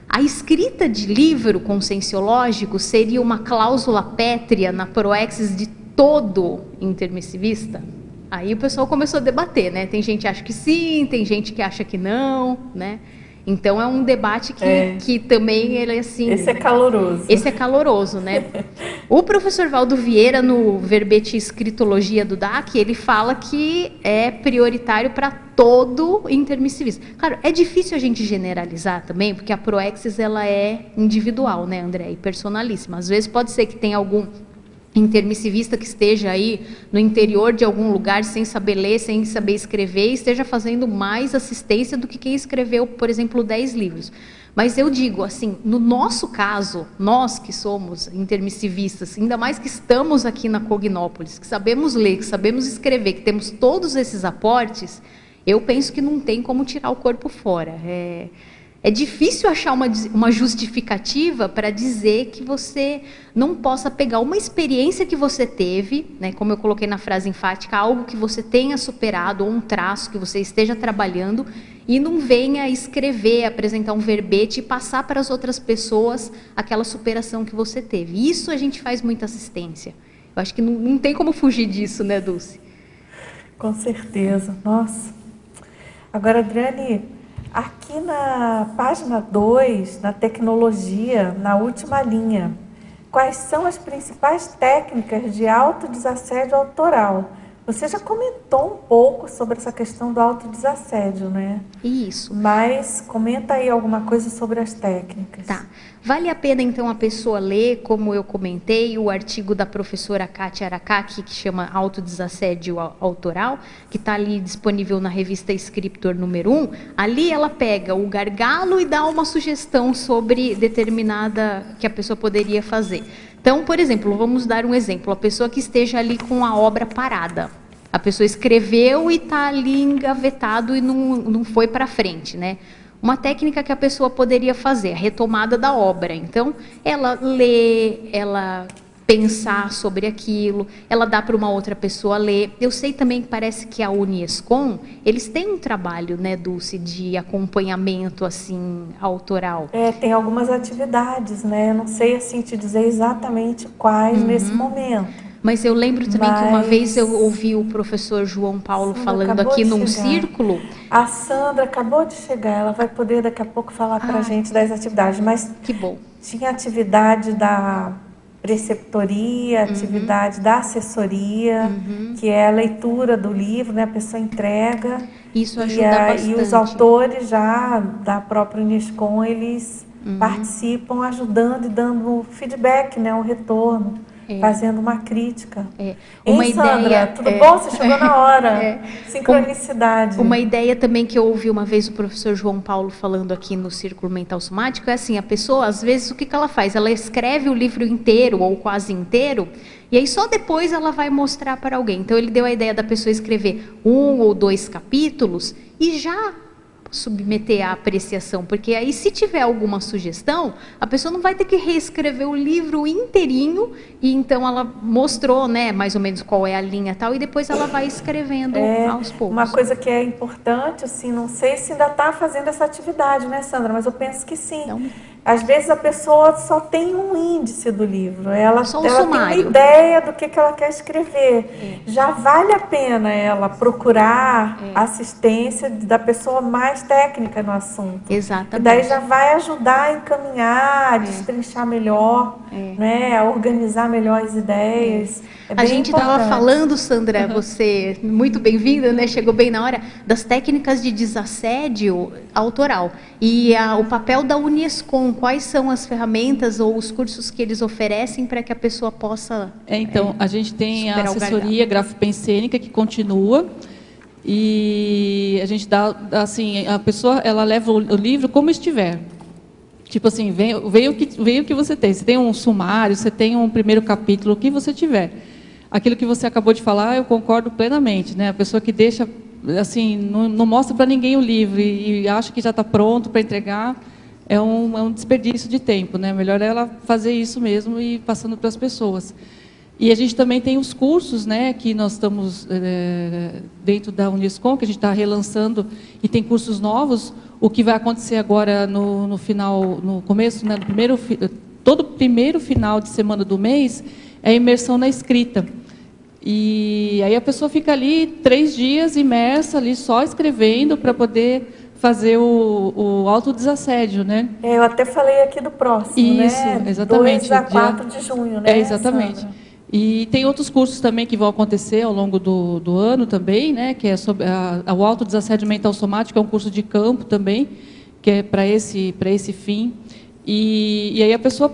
a escrita de livro conscienciológico seria uma cláusula pétrea na Proexis de todo intermissivista? Aí o pessoal começou a debater, né? Tem gente que acha que sim, tem gente que acha que não, né? Então é um debate que também ele é assim. Esse é caloroso. Esse é caloroso, né? O professor Valdo Vieira, no verbete Escritologia do DAC, ele fala que é prioritário para todo intermissivista. Claro, é difícil a gente generalizar também, porque a Proexis ela é individual, né, André? E personalíssima. Às vezes pode ser que tenha algum intermissivista que esteja aí no interior de algum lugar sem saber ler, sem saber escrever, e esteja fazendo mais assistência do que quem escreveu, por exemplo, 10 livros. Mas eu digo assim, no nosso caso, nós que somos intermissivistas, ainda mais que estamos aqui na Cognópolis, que sabemos ler, que sabemos escrever, que temos todos esses aportes, eu penso que não tem como tirar o corpo fora. É difícil achar uma justificativa para dizer que você não possa pegar uma experiência que você teve, né, como eu coloquei na frase enfática, algo que você tenha superado, ou um traço que você esteja trabalhando, e não venha escrever, apresentar um verbete e passar para as outras pessoas aquela superação que você teve. Isso a gente faz muita assistência. Eu acho que não tem como fugir disso, né, Dulce? Com certeza. Nossa. Agora, Adriane, aqui na página 2, na tecnologia, na última linha, quais são as principais técnicas de autodesassédio autoral? Você já comentou um pouco sobre essa questão do autodesassédio, né? Isso. Mas comenta aí alguma coisa sobre as técnicas. Tá. Vale a pena, então, a pessoa ler, como eu comentei, o artigo da professora Kátia Aracaki, que chama Autodesassédio Autoral, que está ali disponível na revista Scriptor número 1. Ali ela pega o gargalo e dá uma sugestão sobre determinada que a pessoa poderia fazer. Então, por exemplo, vamos dar um exemplo. A pessoa que esteja ali com a obra parada. A pessoa escreveu e está ali engavetado e não foi para frente, né? Uma técnica que a pessoa poderia fazer, a retomada da obra. Então, ela lê, ela pensar sobre aquilo, ela dá para uma outra pessoa ler. Eu sei também que parece que a Uniescom, eles têm um trabalho, né, Dulce, de acompanhamento, assim, autoral. Tem algumas atividades, né? Eu não sei, assim, te dizer exatamente quais nesse momento. Mas eu lembro também que uma vez eu ouvi o professor João Paulo falando aqui num círculo. A Sandra acabou de chegar, ela vai poder daqui a pouco falar para a gente das atividades. Mas que bom. Tinha atividade da preceptoria, atividade da assessoria, que é a leitura do livro, né? A pessoa entrega. Isso ajuda bastante. E os autores já da própria Unescom, eles participam ajudando e dando feedback, né? Um retorno. Fazendo uma crítica. Uma Sandra, ideia, tudo bom? Você chegou na hora. Sincronicidade. Uma ideia também que eu ouvi uma vez o professor João Paulo falando aqui no Círculo Mental Somático é assim, a pessoa, às vezes, o que ela faz? Ela escreve o livro inteiro ou quase inteiro e aí só depois ela vai mostrar para alguém. Então ele deu a ideia da pessoa escrever 1 ou 2 capítulos e já submeter à apreciação, porque aí se tiver alguma sugestão, a pessoa não vai ter que reescrever o livro inteirinho, e então ela mostrou, né, mais ou menos qual é a linha e tal, e depois ela vai escrevendo aos poucos. Uma coisa que é importante, assim, não sei se ainda está fazendo essa atividade, né, Sandra, mas eu penso que sim. Não. Às vezes a pessoa só tem um índice do livro, ela tem uma ideia do que ela quer escrever. Já vale a pena ela procurar assistência da pessoa mais técnica no assunto. Exatamente. E daí já vai ajudar a encaminhar, a destrinchar melhor, né, a organizar melhor as ideias. A gente estava falando, Sandra, você, muito bem-vinda, né? Chegou bem na hora, das técnicas de desassédio autoral. E o papel da Unescom, quais são as ferramentas ou os cursos que eles oferecem para que a pessoa possa... Então, a gente tem a assessoria grafopensênica que continua, e a gente dá, assim, a pessoa, ela leva o livro como estiver. Tipo assim, veio o que você tem. Você tem um sumário, você tem um primeiro capítulo, o que você tiver. Aquilo que você acabou de falar, eu concordo plenamente, né? A pessoa que deixa, assim, não mostra para ninguém o livro e acha que já está pronto para entregar, é um desperdício de tempo, né? Melhor ela fazer isso mesmo e ir passando para as pessoas. E a gente também tem os cursos, né, que nós estamos dentro da Unescom, que a gente está relançando, e tem cursos novos. O que vai acontecer agora no final, no começo, né, todo primeiro final de semana do mês, é a imersão na escrita. E aí a pessoa fica ali 3 dias imersa, ali só escrevendo, para poder fazer o autodesassédio, né? Eu até falei aqui do próximo, isso, né? Exatamente. 2 a 4 de junho, né? Exatamente. Sandra? E tem outros cursos também que vão acontecer ao longo do ano também, né? Que é sobre o autodesassédio mental somático, é um curso de campo também, que é para esse fim. E aí a pessoa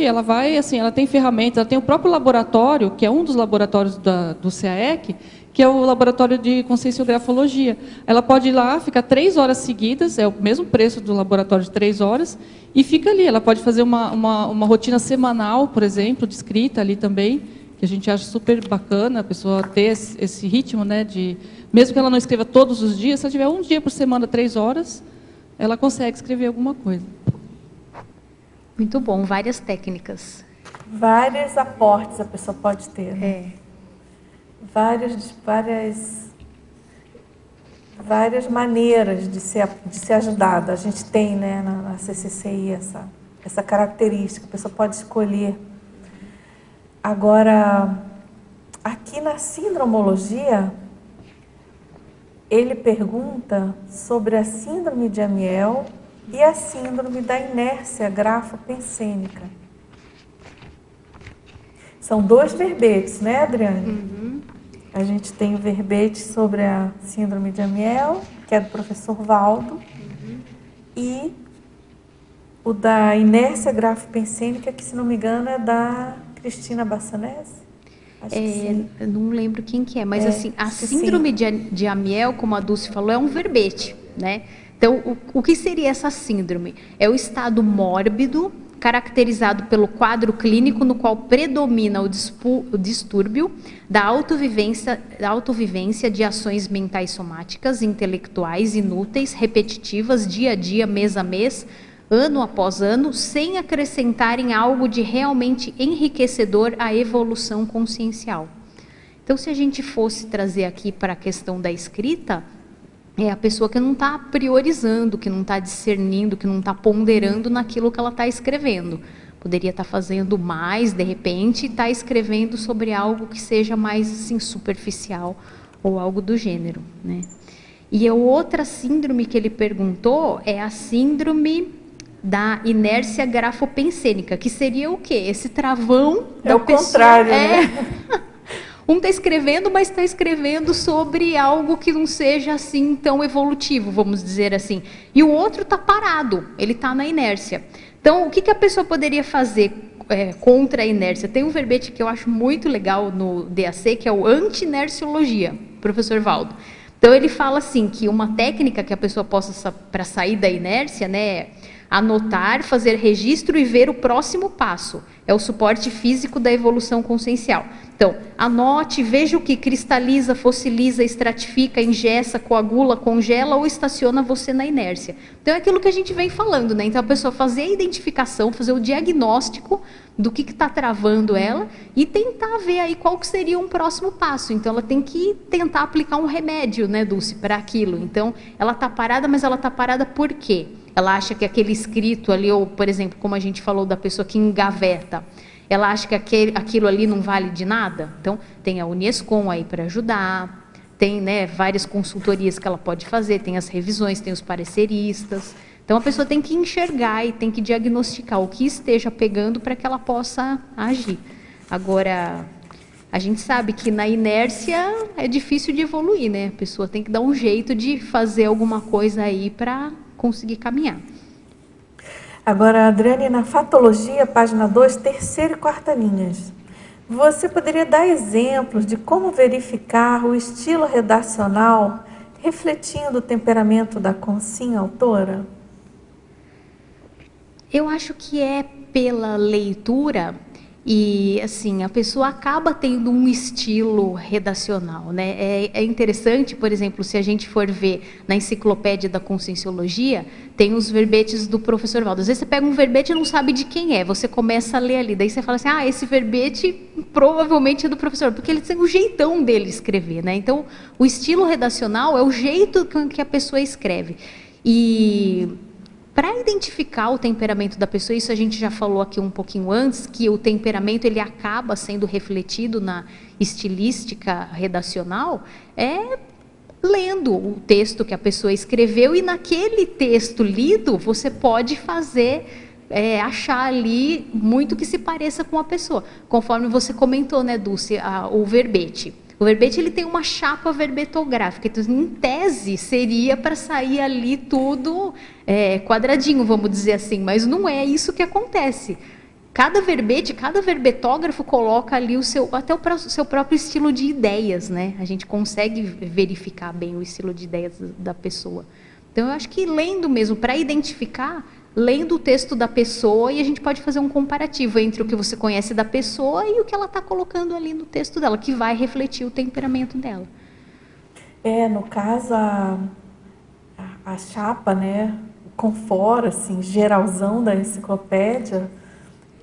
ela vai, assim, ela tem ferramentas, ela tem o próprio laboratório, que é um dos laboratórios do CAEC, que é o laboratório de conscienciografologia. Ela pode ir lá, ficar 3 horas seguidas, é o mesmo preço do laboratório de 3 horas, e fica ali. Ela pode fazer uma rotina semanal, por exemplo, de escrita ali também, que a gente acha super bacana, a pessoa ter esse ritmo, né, mesmo que ela não escreva todos os dias, se ela tiver um dia por semana, 3 horas, ela consegue escrever alguma coisa. Muito bom, várias técnicas. Vários aportes a pessoa pode ter, né? Várias maneiras de ser ajudada. A gente tem, né, na CCCI essa característica, a pessoa pode escolher. Agora, aqui na sindromologia, ele pergunta sobre a síndrome de Amiel e a síndrome da inércia grafopensênica. São 2 verbetes, né, Adriane? Uhum. A gente tem o verbete sobre a síndrome de Amiel, que é do professor Valdo, e o da inércia grafopensênica, que, se não me engano, é da Cristina Bassanese. Eu não lembro quem que é, mas assim, a síndrome de Amiel, como a Dulce falou, é um verbete, né? Então, o que seria essa síndrome? É o estado mórbido, caracterizado pelo quadro clínico no qual predomina o distúrbio da autovivência de ações mentais somáticas, intelectuais, inúteis, repetitivas, dia a dia, mês a mês, ano após ano, sem acrescentarem algo de realmente enriquecedor à evolução consciencial. Então, se a gente fosse trazer aqui para a questão da escrita, é a pessoa que não está priorizando, que não está discernindo, que não está ponderando naquilo que ela está escrevendo. Poderia estar fazendo mais, de repente, e está escrevendo sobre algo que seja mais assim, superficial ou algo do gênero, né? E a outra síndrome que ele perguntou é a síndrome da inércia grafopensênica, que seria o quê? Esse travão da pessoa. É o contrário, né? Um está escrevendo, mas está escrevendo sobre algo que não seja assim tão evolutivo, vamos dizer assim. E o outro está parado, ele está na inércia. Então, o que a pessoa poderia fazer contra a inércia? Tem um verbete que eu acho muito legal no DAC, que é o anti-inerciologia, professor Valdo. Então, ele fala assim, que uma técnica que a pessoa possa, para sair da inércia, né, Anotar, fazer registro e ver o próximo passo. É o suporte físico da evolução consciencial. Então, anote, veja o que cristaliza, fossiliza, estratifica, engessa, coagula, congela ou estaciona você na inércia. Então, é aquilo que a gente vem falando, né? Então, a pessoa fazer a identificação, fazer o diagnóstico do que está travando ela e tentar ver aí qual que seria um próximo passo. Então, ela tem que tentar aplicar um remédio, né, Dulce, para aquilo. Então, ela está parada, mas ela está parada por quê? Ela acha que aquele escrito ali, ou, por exemplo, como a gente falou da pessoa que engaveta, ela acha que aquilo ali não vale de nada? Então, tem a Unescom aí para ajudar, tem, né, várias consultorias que ela pode fazer, tem as revisões, tem os pareceristas. Então, a pessoa tem que enxergar e tem que diagnosticar o que esteja pegando para que ela possa agir. Agora, a gente sabe que na inércia é difícil de evoluir, né? A pessoa tem que dar um jeito de fazer alguma coisa aí para conseguir caminhar. Agora, Adriane, na Fatologia, página 2, terceira e quarta linhas, você poderia dar exemplos de como verificar o estilo redacional refletindo o temperamento da consciência autora? Eu acho que é pela leitura e, assim, a pessoa acaba tendo um estilo redacional, né? É interessante, por exemplo, se a gente for ver na Enciclopédia da Conscienciologia, tem os verbetes do professor Valdo. Às vezes você pega um verbete e não sabe de quem é, você começa a ler ali, daí você fala assim, esse verbete provavelmente é do professor, porque ele tem o jeitão dele escrever, né? Então, o estilo redacional é o jeito que a pessoa escreve. E para identificar o temperamento da pessoa, isso a gente já falou aqui um pouquinho antes, que o temperamento ele acaba sendo refletido na estilística redacional, lendo o texto que a pessoa escreveu, e naquele texto lido, você pode achar ali muito que se pareça com a pessoa. Conforme você comentou, né, Dulce, o verbete. O verbete ele tem uma chapa verbetográfica, então, em tese, seria para sair ali tudo quadradinho, vamos dizer assim, mas não é isso que acontece. Cada verbete, cada verbetógrafo coloca ali até o seu próprio estilo de ideias, né? A gente consegue verificar bem o estilo de ideias da pessoa. Então, eu acho que lendo mesmo, para identificar, lendo o texto da pessoa, e a gente pode fazer um comparativo entre o que você conhece da pessoa e o que ela está colocando ali no texto dela, que vai refletir o temperamento dela. No caso, a chapa, né, com fora, assim, geralzão da enciclopédia,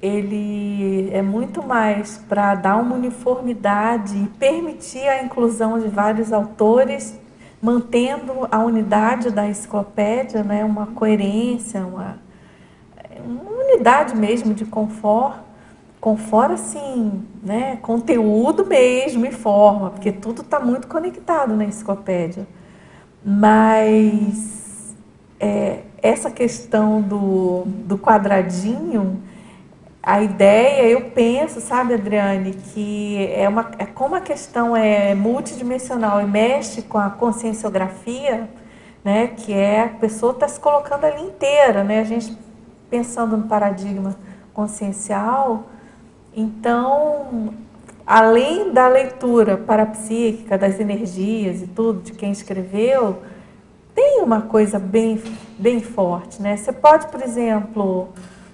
ele é muito mais para dar uma uniformidade e permitir a inclusão de vários autores, mantendo a unidade da enciclopédia, né, uma coerência, uma unidade mesmo de conforto, assim, né, conteúdo mesmo e forma, porque tudo está muito conectado na enciclopédia. Mas essa questão do quadradinho, a ideia, eu penso, sabe, Adriane, que como a questão é multidimensional e mexe com a conscienciografia, né, que a pessoa está se colocando ali inteira, né, a gente pensando no paradigma consciencial. Então, além da leitura parapsíquica, das energias e tudo, de quem escreveu, tem uma coisa bem, bem forte, né? Você pode, por exemplo,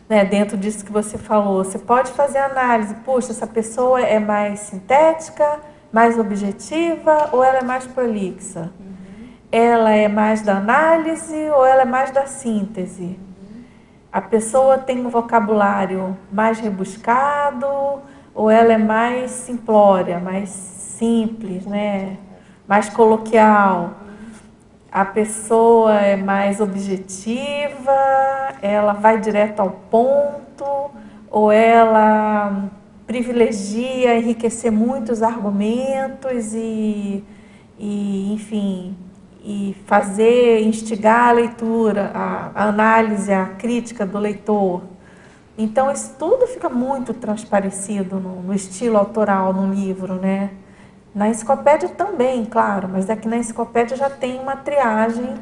né, dentro disso que você falou, você pode fazer análise, puxa, essa pessoa é mais sintética, mais objetiva, ou ela é mais prolixa? Ela é mais da análise ou ela é mais da síntese? A pessoa tem um vocabulário mais rebuscado ou ela é mais simplória, mais simples, né? Mais coloquial? A pessoa é mais objetiva, ela vai direto ao ponto, ou ela privilegia enriquecer muitos argumentos e enfim, e instigar a leitura, a análise, a crítica do leitor. Então, isso tudo fica muito transparecido no estilo autoral, no livro, né? Na enciclopédia também, claro, mas aqui na enciclopédia já tem uma triagem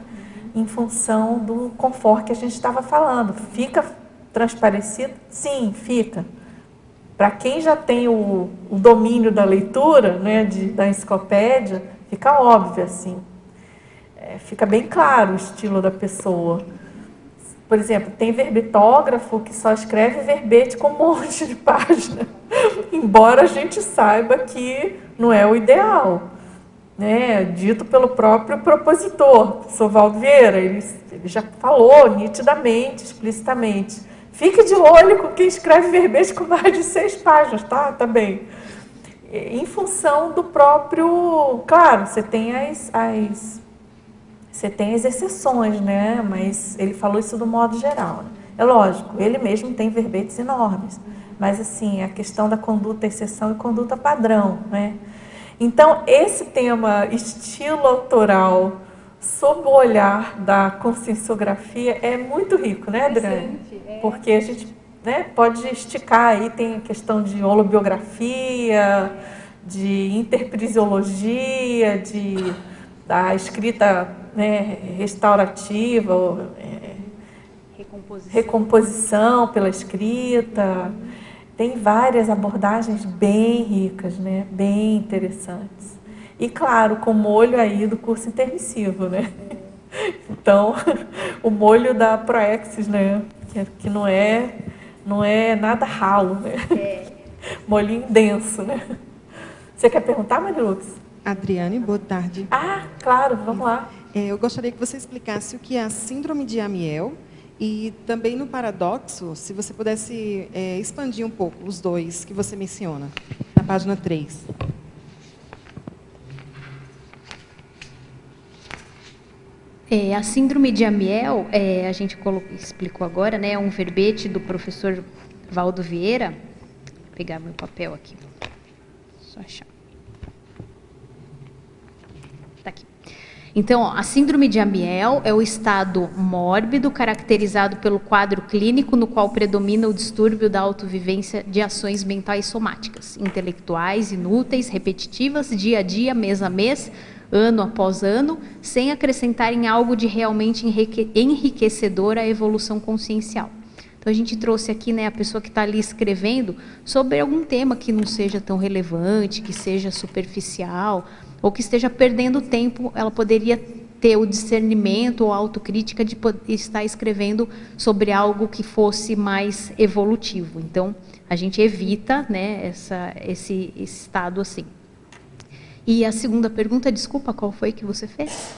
em função do conforto que a gente estava falando. Fica transparecido? Sim, fica. Para quem já tem o domínio da leitura, né, da enciclopédia, fica óbvio, assim. Fica bem claro o estilo da pessoa. Por exemplo, tem verbetógrafo que só escreve verbete com um monte de página, embora a gente saiba que não é o ideal, né? Dito pelo próprio propositor, professor Valdo Vieira, ele já falou nitidamente, explicitamente. Fique de olho com quem escreve verbete com mais de 6 páginas, tá? Tá bem. Em função do próprio... Claro, você tem você tem as exceções, né? Mas ele falou isso do modo geral. Né? É lógico, ele mesmo tem verbetes enormes. Mas, assim, a questão da conduta exceção e conduta padrão, né? Então, esse tema estilo autoral sob o olhar da conscienciografia é muito rico, né, Adriane? Porque a gente, né, pode esticar aí, tem a questão de holobiografia, de interprisiologia, da escrita, né, restaurativa, recomposição pela escrita. Tem várias abordagens bem ricas, né, bem interessantes. E, claro, com o molho aí do curso intermissivo, né? Então, o molho da Proexis, né, que não é nada ralo, né? Molhinho denso, né? Você quer perguntar, Marilux? Adriane, boa tarde. Ah, claro, vamos lá. Eu gostaria que você explicasse o que é a síndrome de Amiel e também no paradoxo, se você pudesse expandir um pouco os dois que você menciona, na página 3. A síndrome de Amiel, a gente explicou agora, né, é um verbete do professor Valdo Vieira. Vou pegar meu papel aqui. Só achar. Tá aqui. Então, a síndrome de Amiel é o estado mórbido caracterizado pelo quadro clínico no qual predomina o distúrbio da autovivência de ações mentais somáticas, intelectuais, inúteis, repetitivas, dia a dia, mês a mês, ano após ano, sem acrescentarem algo de realmente enriquecedor à evolução consciencial. Então, a gente trouxe aqui, né, a pessoa que está ali escrevendo sobre algum tema que não seja tão relevante, que seja superficial, ou que esteja perdendo tempo, ela poderia ter o discernimento ou a autocrítica de estar escrevendo sobre algo que fosse mais evolutivo. Então, a gente evita, né, esse estado assim. E a segunda pergunta, desculpa, qual foi que você fez?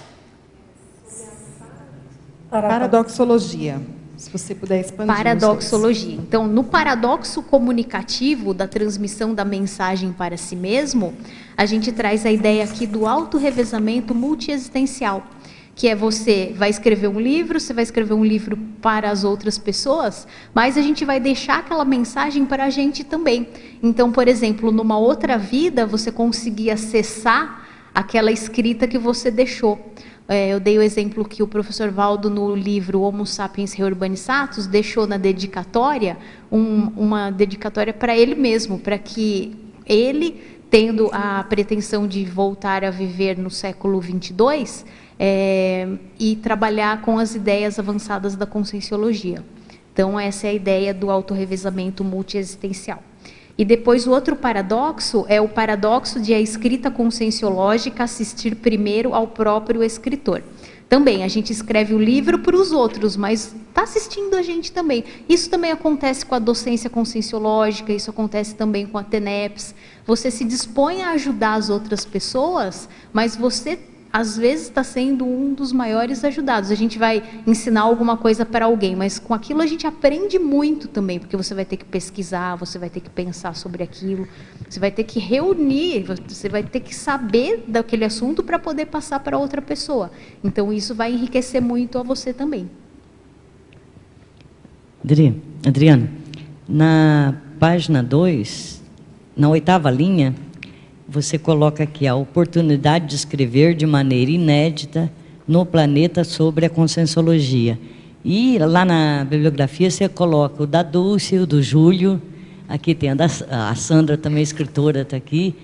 Paradoxologia. Se você puder expandir. Paradoxologia. Então, no paradoxo comunicativo da transmissão da mensagem para si mesmo, a gente traz a ideia aqui do autorrevezamento multiexistencial, que é você vai escrever um livro, você vai escrever um livro para as outras pessoas, mas a gente vai deixar aquela mensagem para a gente também. Então, por exemplo, numa outra vida, você conseguir acessar aquela escrita que você deixou. Eu dei o exemplo que o professor Valdo, no livro Homo Sapiens Reurbanizatus, deixou na dedicatória, uma dedicatória para ele mesmo, para que ele, tendo a pretensão de voltar a viver no século 22, e trabalhar com as ideias avançadas da conscienciologia. Então, essa é a ideia do autorrevezamento multiexistencial. E depois o outro paradoxo é o paradoxo de a escrita conscienciológica assistir primeiro ao próprio escritor. Também, a gente escreve o livro para os outros, mas está assistindo a gente também. Isso também acontece com a docência conscienciológica, isso acontece também com a TENEPS. Você se dispõe a ajudar as outras pessoas, mas você, às vezes, está sendo um dos maiores ajudados. A gente vai ensinar alguma coisa para alguém, mas com aquilo a gente aprende muito também, porque você vai ter que pesquisar, você vai ter que pensar sobre aquilo, você vai ter que reunir, você vai ter que saber daquele assunto para poder passar para outra pessoa. Então, isso vai enriquecer muito a você também. Adriana, na página 2, na 8ª linha, você coloca aqui a oportunidade de escrever de maneira inédita no planeta sobre a conscienciologia. E lá na bibliografia você coloca o da Dulce, o do Júlio, aqui tem a Sandra também, escritora, está aqui.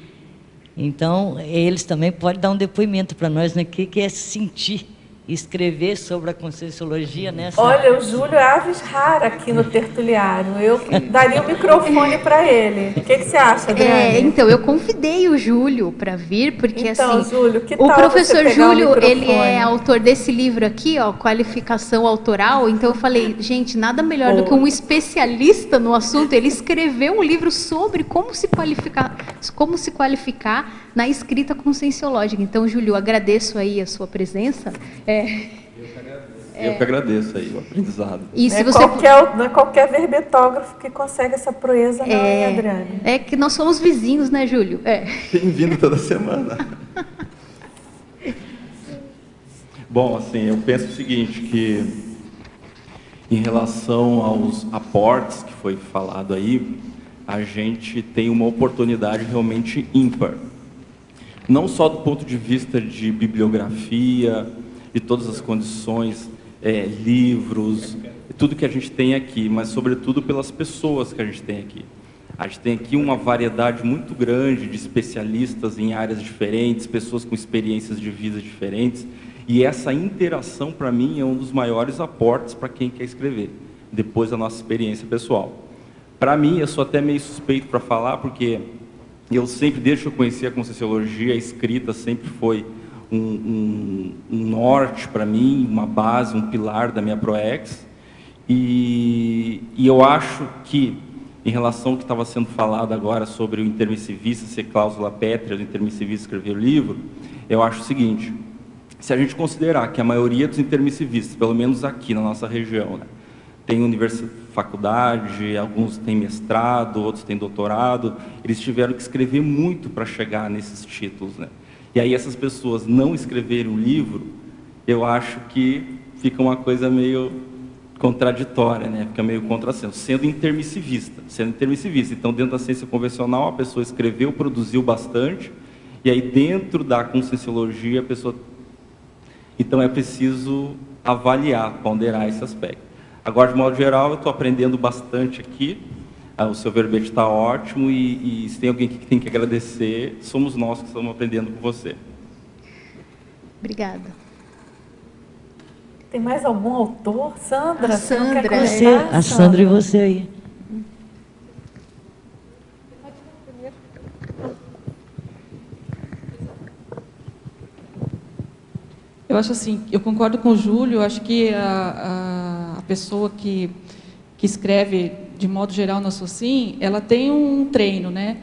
Então, eles também podem dar um depoimento para nós, né? O que é sentir escrever sobre a Conscienciologia nessa... Olha, o Júlio é aves rara aqui no tertuliário. Eu daria o microfone para ele. O que você acha, Adriane? Então, eu convidei o Júlio para vir, porque então, assim, Júlio, que o tal professor Júlio, ele é autor autor desse livro aqui, ó, Qualificação Autoral. Então eu falei, gente, nada melhor do que um especialista no assunto. Ele escreveu um livro sobre como se qualificar na escrita conscienciológica. Então, Júlio, agradeço aí a sua presença. Eu que agradeço aí o aprendizado. E se não é qualquer verbetógrafo que consegue essa proeza, não, hein, Adriane? É que nós somos vizinhos, né, Júlio? Bem-vindo toda semana. Bom, assim, eu penso o seguinte, que em relação aos aportes que foi falado aí, a gente tem uma oportunidade realmente ímpar. Não só do ponto de vista de bibliografia, de todas as condições, livros, tudo que a gente tem aqui, mas sobretudo pelas pessoas que a gente tem aqui. A gente tem aqui uma variedade muito grande de especialistas em áreas diferentes, pessoas com experiências de vida diferentes, e essa interação, para mim, é um dos maiores aportes para quem quer escrever, depois da nossa experiência pessoal. Para mim, eu sou até meio suspeito para falar, porque eu sempre, desde que eu conheci a Conscienciologia, a escrita sempre foi um norte para mim, uma base, um pilar da minha ProEx, e eu acho que, em relação ao que estava sendo falado agora sobre o intermissivista ser cláusula pétrea do intermissivista escrever o livro, eu acho o seguinte: se a gente considerar que a maioria dos intermissivistas, pelo menos aqui na nossa região, né, tem faculdade, alguns têm mestrado, outros têm doutorado, eles tiveram que escrever muito para chegar nesses títulos, né? E aí essas pessoas não escreverem um livro, eu acho que fica uma coisa meio contraditória, né? Fica meio contrassenso, sendo intermissivista. Então, dentro da ciência convencional, a pessoa escreveu, produziu bastante, e aí dentro da Conscienciologia, a pessoa... Então, é preciso avaliar, ponderar esse aspecto. Agora, de modo geral, eu estou aprendendo bastante aqui, o seu verbete está ótimo, e se tem alguém que tem que agradecer, somos nós que estamos aprendendo com você. Obrigada. Tem mais algum autor? Sandra? A Sandra, a Sandra e você aí. Eu acho assim, eu concordo com o Júlio, eu acho que a pessoa que escreve de modo geral na SOCIM, ela tem um treino, né?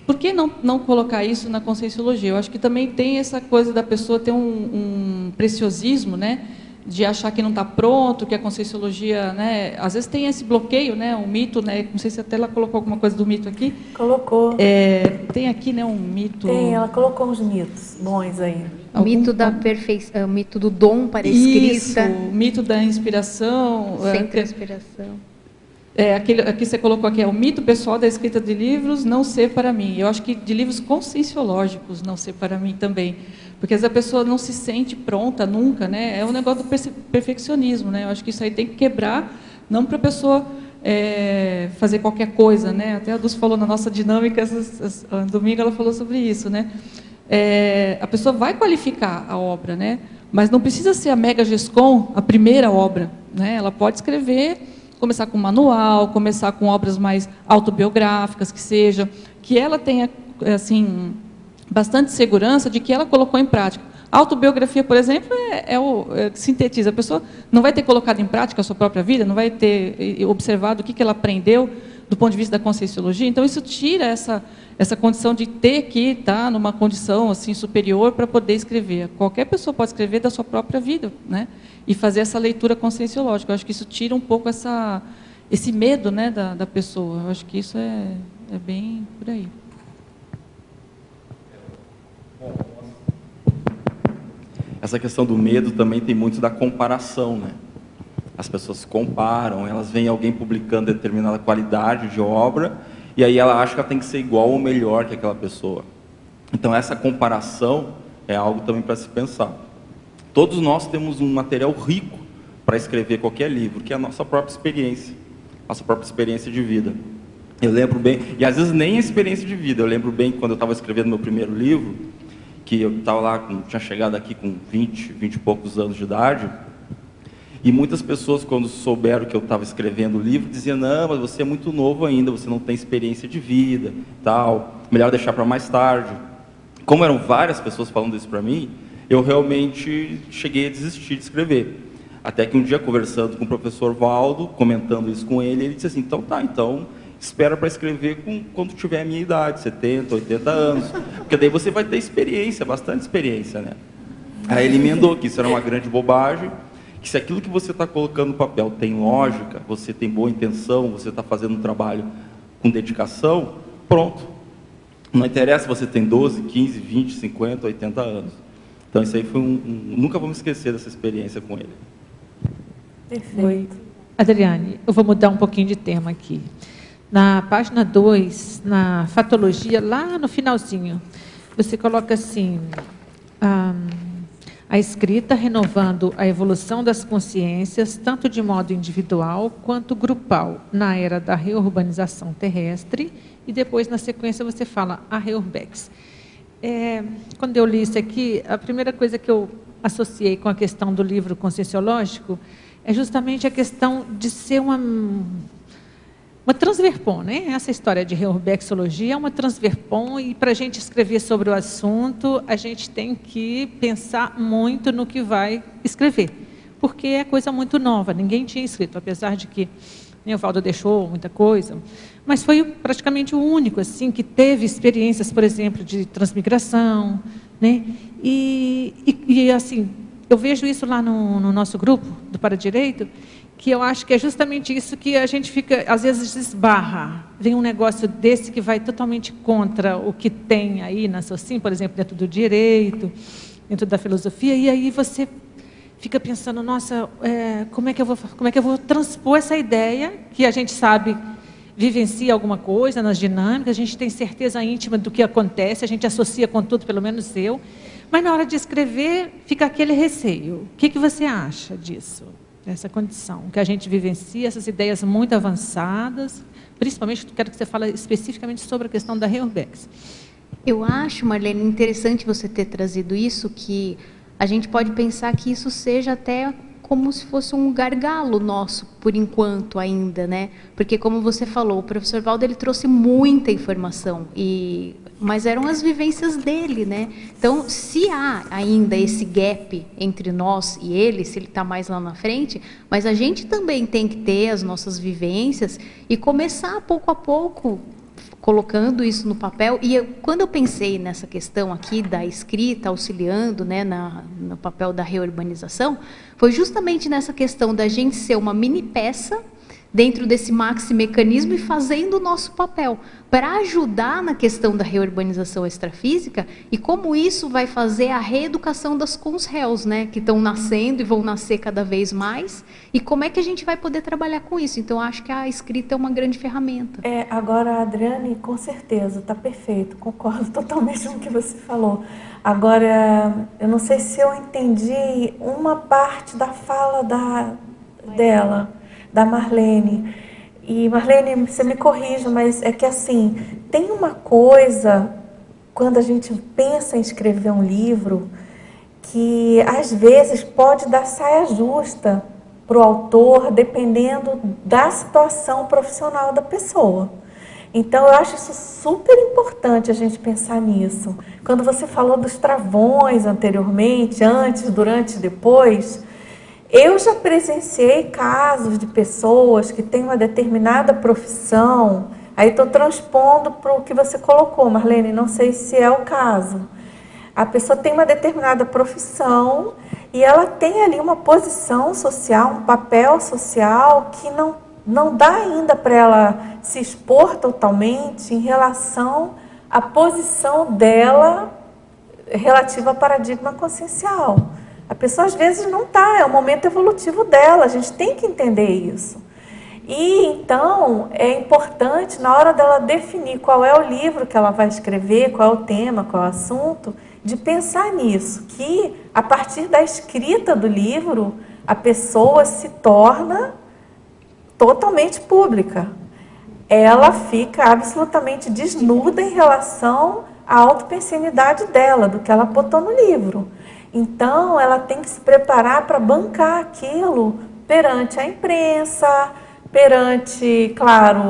Por que não colocar isso na Conscienciologia? Eu acho que também tem essa coisa da pessoa ter um preciosismo, né? De achar que não está pronto, que a Conscienciologia, né? Às vezes tem esse bloqueio, né? Um mito, né? Não sei se até ela colocou alguma coisa do mito aqui. Colocou. Tem aqui, né? Um mito. Tem, ela colocou uns mitos bons aí. O mito da perfeição, o mito do dom para a escrita. Isso, o mito da inspiração. Sempre a inspiração. Aqui você colocou aqui, o mito pessoal da escrita de livros não ser para mim. Eu acho que de livros conscienciológicos não ser para mim também. Porque às vezes a pessoa não se sente pronta nunca, né? É um negócio do perfeccionismo, né? Eu acho que isso aí tem que quebrar, não para a pessoa fazer qualquer coisa, né? Até a Dulce falou na nossa dinâmica, domingo ela falou sobre isso, né? A pessoa vai qualificar a obra, né? Mas não precisa ser a Mega Gescom a primeira obra, né? Ela pode escrever, começar com manual, começar com obras mais autobiográficas, que ela tenha, assim, bastante segurança de que ela colocou em prática. A autobiografia, por exemplo, sintetiza. A pessoa não vai ter colocado em prática a sua própria vida, não vai ter observado o que ela aprendeu do ponto de vista da Conscienciologia. Então, isso tira essa condição de ter que estar numa condição assim, superior para poder escrever. Qualquer pessoa pode escrever da sua própria vida, né? E fazer essa leitura conscienciológica. Eu acho que isso tira um pouco esse medo, né, da pessoa. Eu acho que isso é bem por aí. Essa questão do medo também tem muito da comparação, né? As pessoas comparam, elas veem alguém publicando determinada qualidade de obra e aí ela acha que ela tem que ser igual ou melhor que aquela pessoa. Então essa comparação é algo também para se pensar. Todos nós temos um material rico para escrever qualquer livro, que é a nossa própria experiência de vida. Eu lembro bem, e às vezes nem a experiência de vida, eu lembro bem quando eu estava escrevendo meu primeiro livro, que eu estava lá, tinha chegado aqui com 20 e poucos anos de idade, e muitas pessoas, quando souberam que eu estava escrevendo o livro, diziam: não, mas você é muito novo ainda, você não tem experiência de vida, tal, melhor deixar para mais tarde. Como eram várias pessoas falando isso para mim, eu realmente cheguei a desistir de escrever. Até que um dia, conversando com o professor Valdo, comentando isso com ele, ele disse assim: então tá, então espera para escrever quando tiver a minha idade, 70, 80 anos, porque daí você vai ter experiência, bastante experiência, né? Aí ele emendou que isso era uma grande bobagem, que se aquilo que você está colocando no papel tem lógica, você tem boa intenção, você está fazendo um trabalho com dedicação, pronto. Não interessa se você tem 12, 15, 20, 50, 80 anos. Então isso aí foi nunca vou me esquecer dessa experiência com ele. Perfeito. Oi. Adriane, eu vou mudar um pouquinho de tema aqui. Na página 2, na fatologia, lá no finalzinho, você coloca assim: a escrita renovando a evolução das consciências, tanto de modo individual quanto grupal, na era da reurbanização terrestre, e depois, na sequência, você fala a reurbex. Quando eu li isso aqui, a primeira coisa que eu associei com a questão do livro conscienciológico é justamente a questão de ser uma transverpom, né? Essa história de reurbexologia é uma transverpom, e para a gente escrever sobre o assunto, a gente tem que pensar muito no que vai escrever, porque é coisa muito nova, ninguém tinha escrito, apesar de que o Valdo deixou muita coisa, mas foi praticamente o único assim que teve experiências, por exemplo, de transmigração, né? E assim, eu vejo isso lá no nosso grupo do Paradireito, que eu acho que é justamente isso que a gente fica, às vezes, esbarra. Vem um negócio desse que vai totalmente contra o que tem aí na SOCIM, por exemplo, dentro do direito, dentro da filosofia, e aí você fica pensando: nossa, como é que eu vou transpor essa ideia, que a gente sabe, vivencia alguma coisa nas dinâmicas, a gente tem certeza íntima do que acontece, a gente associa com tudo, pelo menos eu, mas na hora de escrever fica aquele receio. O que você acha disso? Essa condição que a gente vivencia, essas ideias muito avançadas, principalmente, quero que você fale especificamente sobre a questão da reurbex. Eu acho, Marlene, interessante você ter trazido isso, que a gente pode pensar que isso seja até como se fosse um gargalo nosso, por enquanto ainda, né? Porque, como você falou, o professor Valdo, ele trouxe muita informação, mas eram as vivências dele, né? Então, se há ainda esse gap entre nós e ele, se ele está mais lá na frente, mas a gente também tem que ter as nossas vivências e começar pouco a pouco colocando isso no papel. E quando eu pensei nessa questão aqui da escrita, auxiliando, né, no papel da reurbanização, foi justamente nessa questão da gente ser uma mini peça dentro desse maxi-mecanismo e fazendo o nosso papel, para ajudar na questão da reurbanização extrafísica, e como isso vai fazer a reeducação das cons-réus, né, que estão nascendo e vão nascer cada vez mais, e como é que a gente vai poder trabalhar com isso. Então, acho que a escrita é uma grande ferramenta. Agora, Adriane, com certeza, está perfeito, concordo totalmente com o que você falou. Agora, eu não sei se eu entendi uma parte da fala dela, da Marlene. E, Marlene, você me corrija, mas é que assim, tem uma coisa, quando a gente pensa em escrever um livro, que às vezes pode dar saia justa para o autor, dependendo da situação profissional da pessoa. Então, eu acho isso super importante a gente pensar nisso. Quando você falou dos travões anteriormente, antes, durante e depois, eu já presenciei casos de pessoas que têm uma determinada profissão, aí estou transpondo para o que você colocou, Marlene, não sei se é o caso. A pessoa tem uma determinada profissão e ela tem ali uma posição social, um papel social que não dá ainda para ela se expor totalmente em relação à posição dela relativa ao paradigma consciencial. A pessoa, às vezes, não está, é o momento evolutivo dela, a gente tem que entender isso. E, então, é importante, na hora dela definir qual é o livro que ela vai escrever, qual é o tema, qual é o assunto, de pensar nisso, que, a partir da escrita do livro, a pessoa se torna totalmente pública. Ela fica absolutamente desnuda em relação a autopensenidade dela, do que ela botou no livro. Então, ela tem que se preparar para bancar aquilo perante a imprensa, perante, claro,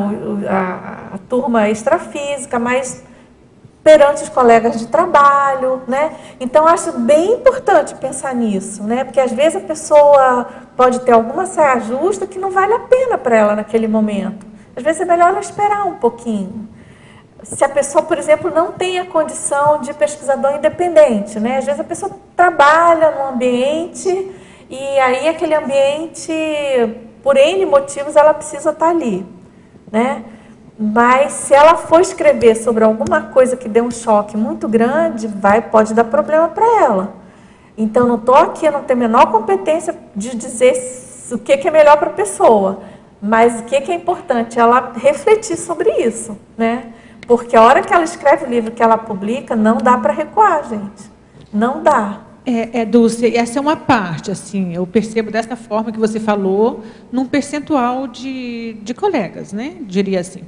a turma extrafísica, mas perante os colegas de trabalho, né? Então, acho bem importante pensar nisso, né? Porque às vezes a pessoa pode ter alguma saia justa que não vale a pena para ela naquele momento. Às vezes é melhor ela esperar um pouquinho. Se a pessoa, por exemplo, não tem a condição de pesquisador independente, né? Às vezes a pessoa trabalha num ambiente e aí aquele ambiente, por N motivos, ela precisa estar ali, né? Mas se ela for escrever sobre alguma coisa que dê um choque muito grande, pode dar problema para ela. Então, não estou aqui, eu não tenho a menor competência de dizer o que é melhor para a pessoa, mas o que é importante? Ela refletir sobre isso, né? Porque a hora que ela escreve o livro que ela publica, não dá para recuar, gente. Não dá. Dulce, essa é uma parte, assim, eu percebo dessa forma que você falou, num percentual de colegas, né? Diria assim.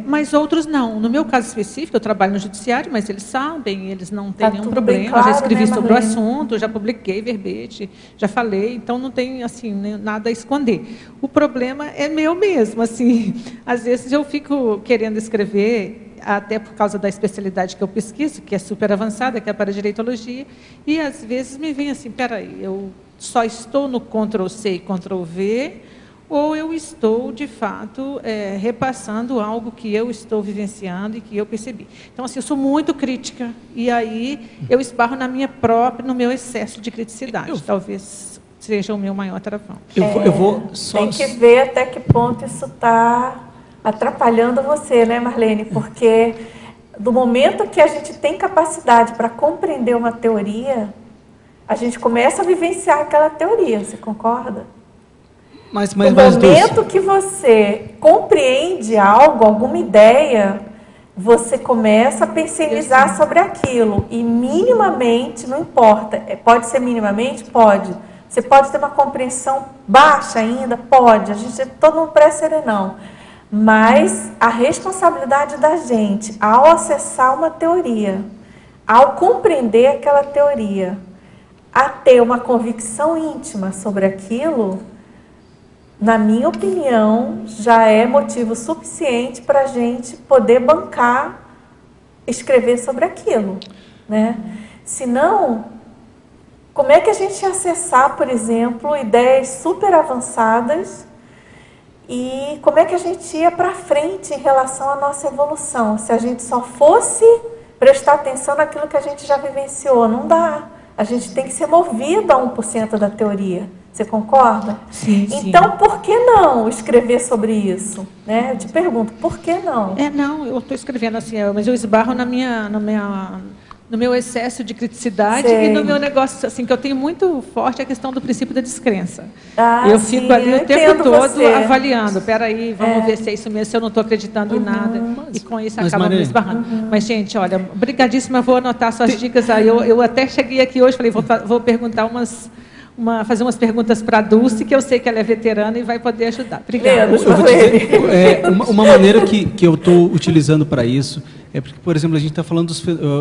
Mas outros não. No meu caso específico, eu trabalho no judiciário, mas eles sabem, eles não têm nenhum problema. Claro, eu já escrevi sobre o assunto, já publiquei verbete, já falei, então não tem assim, nada a esconder. O problema é meu mesmo, assim. Às vezes eu fico querendo escrever, até por causa da especialidade que eu pesquiso, que é super avançada, que é para direitologia, e às vezes me vem assim, peraí, eu só estou no Ctrl+C e Ctrl+V, ou eu estou, de fato, repassando algo que eu estou vivenciando e que eu percebi. Então, assim, eu sou muito crítica, e aí eu esbarro no meu excesso de criticidade. Talvez seja o meu maior travão. Tem que ver até que ponto isso está atrapalhando você, né, Marlene? Porque do momento que a gente tem capacidade para compreender uma teoria, a gente começa a vivenciar aquela teoria, você concorda? No momento que você compreende algo, alguma ideia, você começa a pensionizar sobre aquilo. E minimamente, não importa, pode ser minimamente? Pode. Você pode ter uma compreensão baixa ainda? Pode. A gente todo mundo pré-serenão. Mas a responsabilidade da gente, ao acessar uma teoria, ao compreender aquela teoria, a ter uma convicção íntima sobre aquilo, na minha opinião, já é motivo suficiente para a gente poder bancar, escrever sobre aquilo, né? Senão, como é que a gente ia acessar, por exemplo, ideias super avançadas e como é que a gente ia para frente em relação à nossa evolução? Se a gente só fosse prestar atenção naquilo que a gente já vivenciou, não dá. A gente tem que ser movido a 1% da teoria. Você concorda? Sim, então, por que não escrever sobre isso? Né? Eu te pergunto, por que não? Não, eu estou escrevendo assim, mas eu esbarro no meu excesso de criticidade e no meu negócio, assim, que eu tenho muito forte a questão do princípio da descrença. Eu fico ali o tempo todo avaliando. Peraí, vamos ver se é isso mesmo, se eu não estou acreditando em nada. E com isso acaba me esbarrando. Mas, gente, olha, brigadíssima, vou anotar suas dicas aí. Eu até cheguei aqui hoje, falei, vou perguntar fazer umas perguntas para a Dulce, que eu sei que ela é veterana e vai poder ajudar. Obrigada. Eu vou dizer, uma maneira que eu estou utilizando para isso é porque, por exemplo, a gente está falando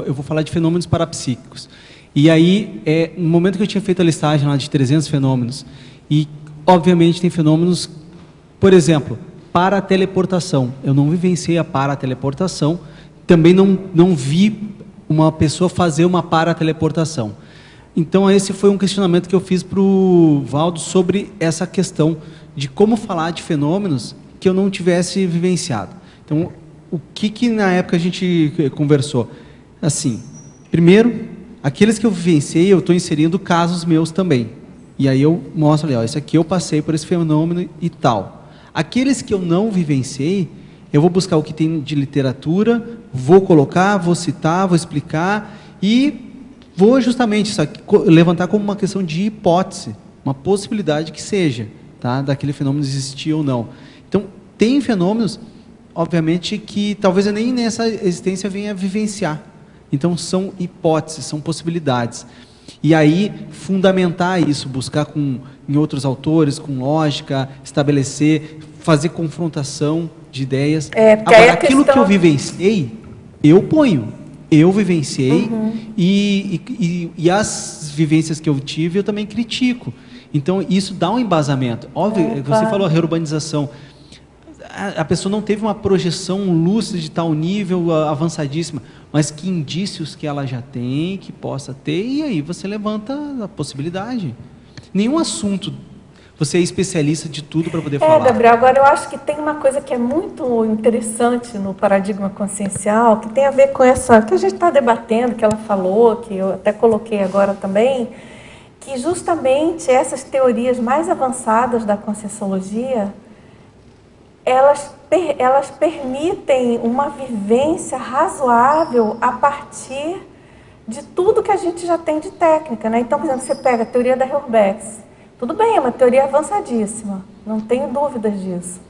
eu vou falar de fenômenos parapsíquicos. E aí, no momento que eu tinha feito a listagem lá de 300 fenômenos, e obviamente tem fenômenos, por exemplo, parateleportação. Eu não vivenciei a parateleportação, também não vi uma pessoa fazer uma parateleportação. Então, esse foi um questionamento que eu fiz para o Valdo sobre essa questão de como falar de fenômenos que eu não tivesse vivenciado. Então, o que na época a gente conversou? Assim, primeiro, aqueles que eu vivenciei, eu estou inserindo casos meus também. E aí eu mostro ali, isso aqui eu passei por esse fenômeno e tal. Aqueles que eu não vivenciei, eu vou buscar o que tem de literatura, vou colocar, vou citar, vou explicar e vou justamente isso aqui, levantar como uma questão de hipótese, uma possibilidade que seja, tá? Daquele fenômeno existir ou não. Então, tem fenômenos, obviamente, que talvez eu nem nessa existência venha vivenciar. Então, são hipóteses, são possibilidades. E aí, fundamentar isso, buscar em outros autores, com lógica, estabelecer, fazer confrontação de ideias. Agora, aquilo que eu vivenciei, eu ponho. eu vivenciei e as vivências que eu tive eu também critico. Então, isso dá um embasamento. Óbvio, você falou a reurbanização. A pessoa não teve uma projeção lúcida de tal nível avançadíssima, mas que indícios que ela já tem, que possa ter, e aí você levanta a possibilidade. Nenhum assunto, você é especialista de tudo para poder falar. Gabriel, agora eu acho que tem uma coisa que é muito interessante no paradigma consciencial, que tem a ver com essa, que a gente está debatendo, que ela falou, que eu até coloquei agora também, que justamente essas teorias mais avançadas da conscienciologia, elas permitem uma vivência razoável a partir de tudo que a gente já tem de técnica, né? Então, por exemplo, você pega a teoria da Heuerbeck. Tudo bem, é uma teoria avançadíssima, não tenho dúvidas disso.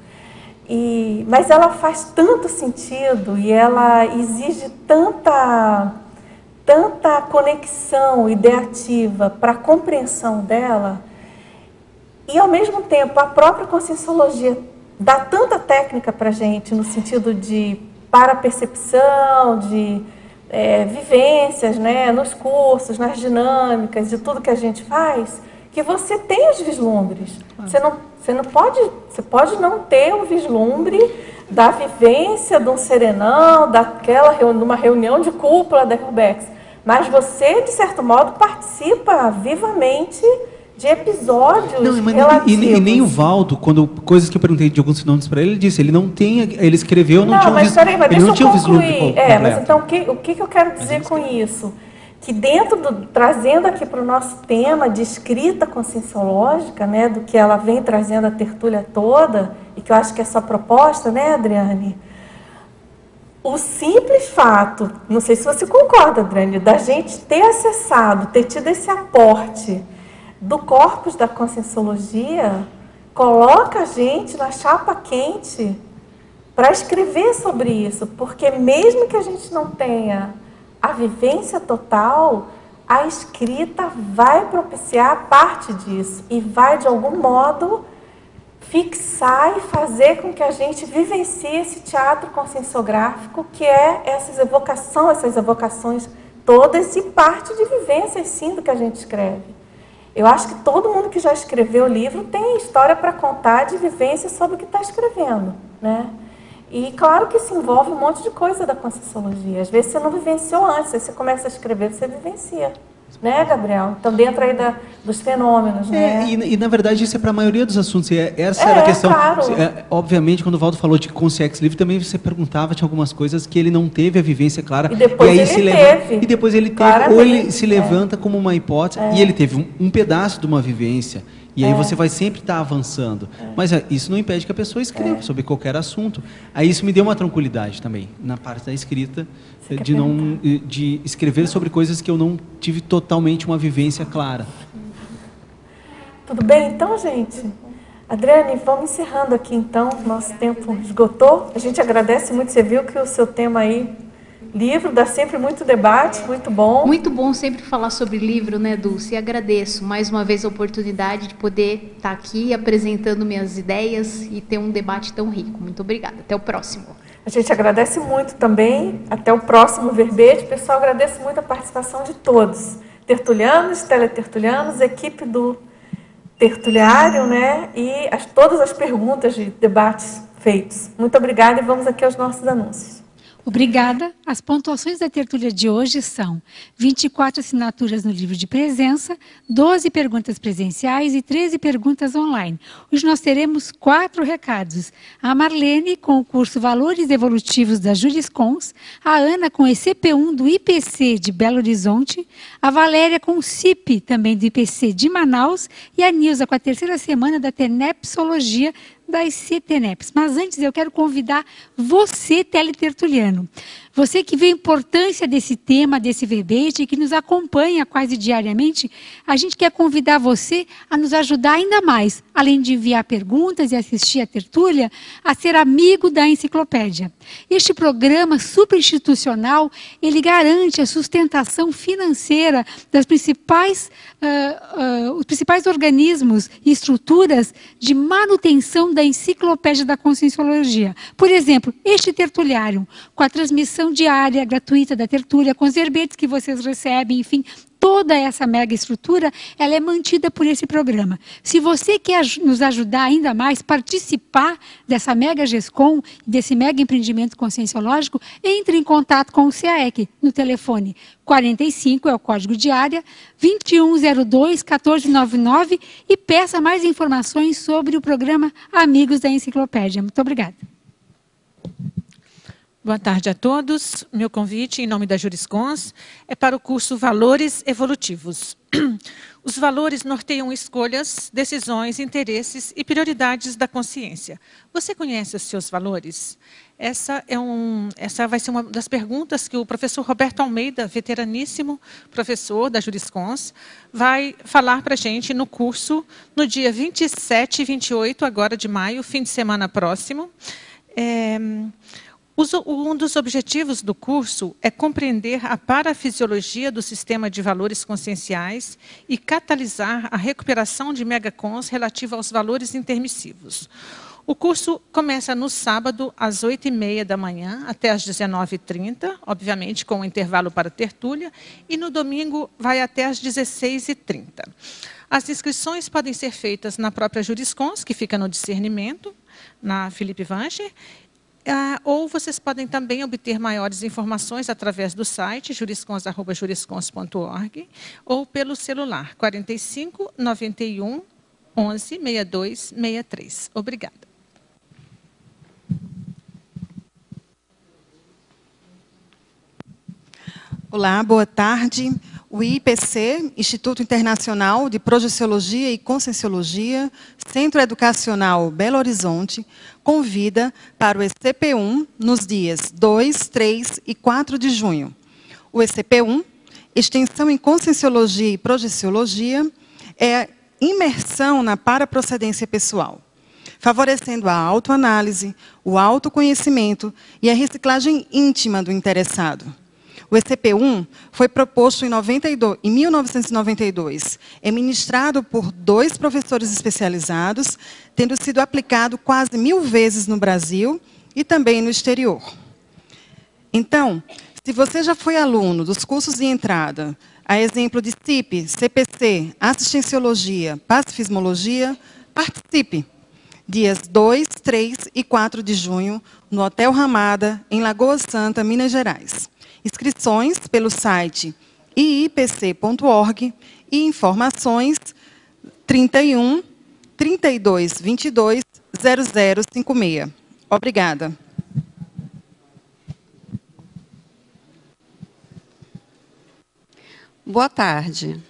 Mas ela faz tanto sentido e ela exige tanta conexão ideativa para a compreensão dela, e ao mesmo tempo a própria conscienciologia dá tanta técnica para a gente no sentido de para-percepção, de vivências, né, nos cursos, nas dinâmicas, de tudo que a gente faz, que você tem os vislumbres. Você pode não ter o vislumbre da vivência de um serenão, de uma reunião de cúpula da Heuerbeck, mas você, de certo modo, participa vivamente de episódios relativos. E nem o Valdo, quando coisas que eu perguntei de alguns fenômenos para ele, ele disse, ele não tem, ele escreveu, não tinha um vislumbre. Mas deixa eu concluir. Mas então o que eu quero dizer com isso? Que trazendo aqui para o nosso tema de escrita conscienciológica, né, do que ela vem trazendo a tertúlia toda, e que eu acho que é sua proposta, né, Adriane? O simples fato, não sei se você concorda, Adriane, da gente ter acessado, ter tido esse aporte do corpus da conscienciologia, coloca a gente na chapa quente para escrever sobre isso, porque mesmo que a gente não tenha a vivência total, a escrita vai propiciar parte disso e vai, de algum modo, fixar e fazer com que a gente vivencie esse teatro conscienciográfico, que é essas evocações todas e parte de vivências, sim, do que a gente escreve. Eu acho que todo mundo que já escreveu livro tem história para contar de vivência sobre o que está escrevendo, né? E claro que isso envolve um monte de coisa da conscienciologia. Às vezes você não vivenciou antes, aí você começa a escrever, você vivencia. Né, Gabriel? Então, dentro aí dos fenômenos, né? E, na verdade, isso é para a maioria dos assuntos. Essa era a questão. Claro. Obviamente, quando o Valdo falou de consciência ex livre, também você perguntava, tinha algumas coisas que ele não teve a vivência clara. E depois aí ele teve. E depois ele teve. Claramente. Ou ele se levanta como uma hipótese, e ele teve um pedaço de uma vivência. E aí você vai sempre estar avançando. Mas isso não impede que a pessoa escreva sobre qualquer assunto. Aí isso me deu uma tranquilidade também, na parte da escrita, de escrever sobre coisas que eu não tive totalmente uma vivência clara. Tudo bem, então, gente? Adriane, vamos encerrando aqui, então. Nosso tempo esgotou. A gente agradece muito. Você viu que o seu tema aí, livro, dá sempre muito debate, muito bom. Muito bom sempre falar sobre livro, né, Dulce? E agradeço mais uma vez a oportunidade de poder estar aqui apresentando minhas ideias e ter um debate tão rico. Muito obrigada. Até o próximo. A gente agradece muito também. Até o próximo verbete. Pessoal, agradeço muito a participação de todos. Tertulianos, teletertulianos, equipe do tertuliário, né? E todas as perguntas de debates feitos. Muito obrigada e vamos aqui aos nossos anúncios. Obrigada. As pontuações da tertúlia de hoje são 24 assinaturas no livro de presença, 12 perguntas presenciais e 13 perguntas online. Hoje nós teremos 4 recados. A Marlene com o curso Valores Evolutivos da Juriscons, a Ana com ECP1 do IPC de Belo Horizonte, a Valéria com o CIP também do IPC de Manaus e a Nilza com a 3ª semana da Tenepsologia das CTNEPs. Mas antes eu quero convidar você, teletertuliano, você que vê a importância desse tema, desse verbete e que nos acompanha quase diariamente, a gente quer convidar você a nos ajudar ainda mais, além de enviar perguntas e assistir a tertúlia, a ser amigo da enciclopédia. Este programa superinstitucional, ele garante a sustentação financeira das os principais organismos e estruturas de manutenção da enciclopédia da Conscienciologia. Por exemplo, este tertuliário, com a transmissão transmissão diária, gratuita da tertúlia, com os verbetes que vocês recebem, enfim, toda essa mega estrutura, ela é mantida por esse programa. Se você quer nos ajudar ainda mais, participar dessa mega GESCOM, desse mega empreendimento conscienciológico, entre em contato com o CAEC no telefone 45, é o código de área, 2102-1499 e peça mais informações sobre o programa Amigos da Enciclopédia. Muito obrigada. Boa tarde a todos. Meu convite, em nome da Juriscons, é para o curso Valores Evolutivos. Os valores norteiam escolhas, decisões, interesses e prioridades da consciência. Você conhece os seus valores? Essa vai ser uma das perguntas que o professor Roberto Almeida, veteraníssimo professor da Juriscons, vai falar para a gente no curso no dia 27 e 28 agora de maio, fim de semana próximo. Um dos objetivos do curso é compreender a parafisiologia do sistema de valores conscienciais e catalisar a recuperação de megacons relativa aos valores intermissivos. O curso começa no sábado, às 8h30 da manhã, até às 19h30, obviamente com um intervalo para tertúlia, e no domingo vai até às 16h30. As inscrições podem ser feitas na própria Juriscons, que fica no Discernimento, na Felipe Vancher, ou vocês podem também obter maiores informações através do site juriscons@juriscons.org ou pelo celular 45 91 11 62 63. Obrigada. Olá, boa tarde. O IPC, Instituto Internacional de Projeciologia e Conscienciologia, Centro Educacional Belo Horizonte, convida para o ECP1 nos dias 2, 3 e 4 de junho. O ECP1, Extensão em Conscienciologia e Projeciologia, é imersão na paraprocedência pessoal, favorecendo a autoanálise, o autoconhecimento e a reciclagem íntima do interessado. O ECP1 foi proposto em 1992. É ministrado por 2 professores especializados, tendo sido aplicado quase 1000 vezes no Brasil e também no exterior. Então, se você já foi aluno dos cursos de entrada, a exemplo de CIP, CPC, Assistenciologia, Pacifismologia, participe. Dias 2, 3 e 4 de junho, no Hotel Ramada, em Lagoa Santa, Minas Gerais. Inscrições pelo site iipc.org e informações 31 32 22 0056. Obrigada. Boa tarde.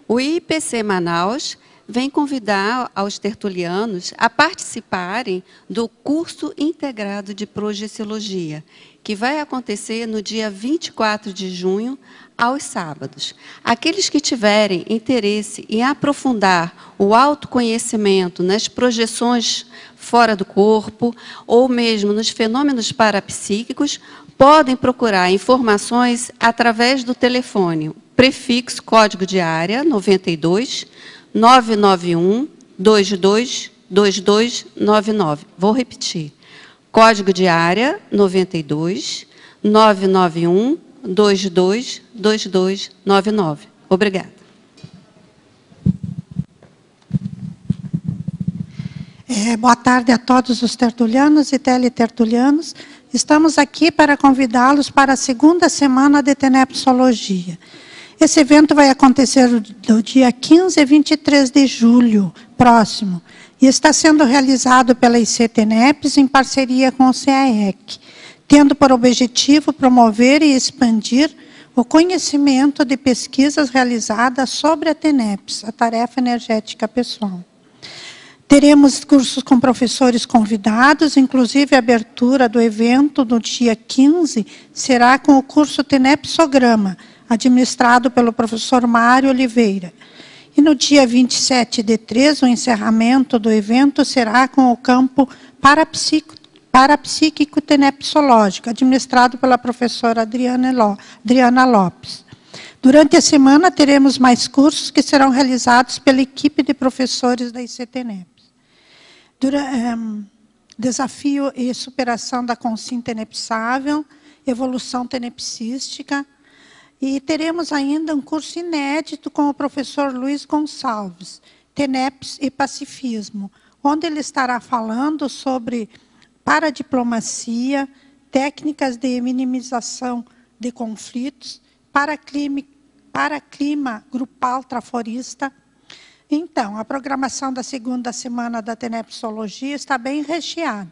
O IPC Manaus vem convidar aos tertulianos a participarem do curso integrado de Projeciologia, que vai acontecer no dia 24 de junho, aos sábados. Aqueles que tiverem interesse em aprofundar o autoconhecimento nas projeções fora do corpo, ou mesmo nos fenômenos parapsíquicos, podem procurar informações através do telefone, prefixo código de área 92 991 22 2299. Vou repetir. Código de área 92 991 22 2299. Obrigada. Boa tarde a todos os tertulianos e teletertulianos. Estamos aqui para convidá-los para a segunda semana de Tenepsologia. Esse evento vai acontecer do dia 15 e 23 de julho próximo e está sendo realizado pela ICTeneps em parceria com o CAEC, tendo por objetivo promover e expandir o conhecimento de pesquisas realizadas sobre a TENEPS, a tarefa energética pessoal. Teremos cursos com professores convidados, inclusive a abertura do evento no dia 15 será com o curso Tenepsograma, administrado pelo professor Mário Oliveira. E no dia 27 de 3, o encerramento do evento será com o campo parapsíquico tenepsológico, administrado pela professora Adriana Lopes. Durante a semana, teremos mais cursos que serão realizados pela equipe de professores da ICTeneps. Desafio e superação da consciência inepsável evolução tenepsística. E teremos ainda um curso inédito com o professor Luiz Gonçalves, Teneps e Pacifismo, onde ele estará falando sobre paradiplomacia, técnicas de minimização de conflitos, para clima grupal traforista. Então, a programação da segunda semana da Tenepsologia está bem recheada.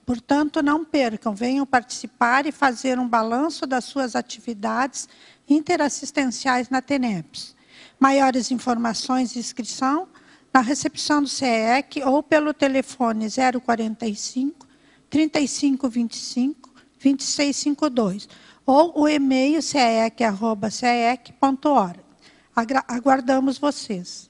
Portanto, não percam, venham participar e fazer um balanço das suas atividades interassistenciais na Teneps. Maiores informações e inscrição na recepção do CEEC ou pelo telefone 045 3525 2652 ou o e-mail ceec@ceec.org. Aguardamos vocês.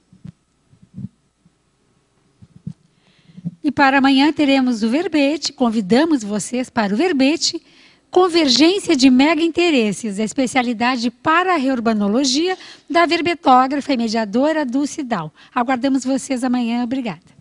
E para amanhã teremos o verbete, convidamos vocês para o verbete Convergência de Mega Interesses, a especialidade para a reurbanologia da verbetógrafa e mediadora Dulce Dal. Aguardamos vocês amanhã. Obrigada.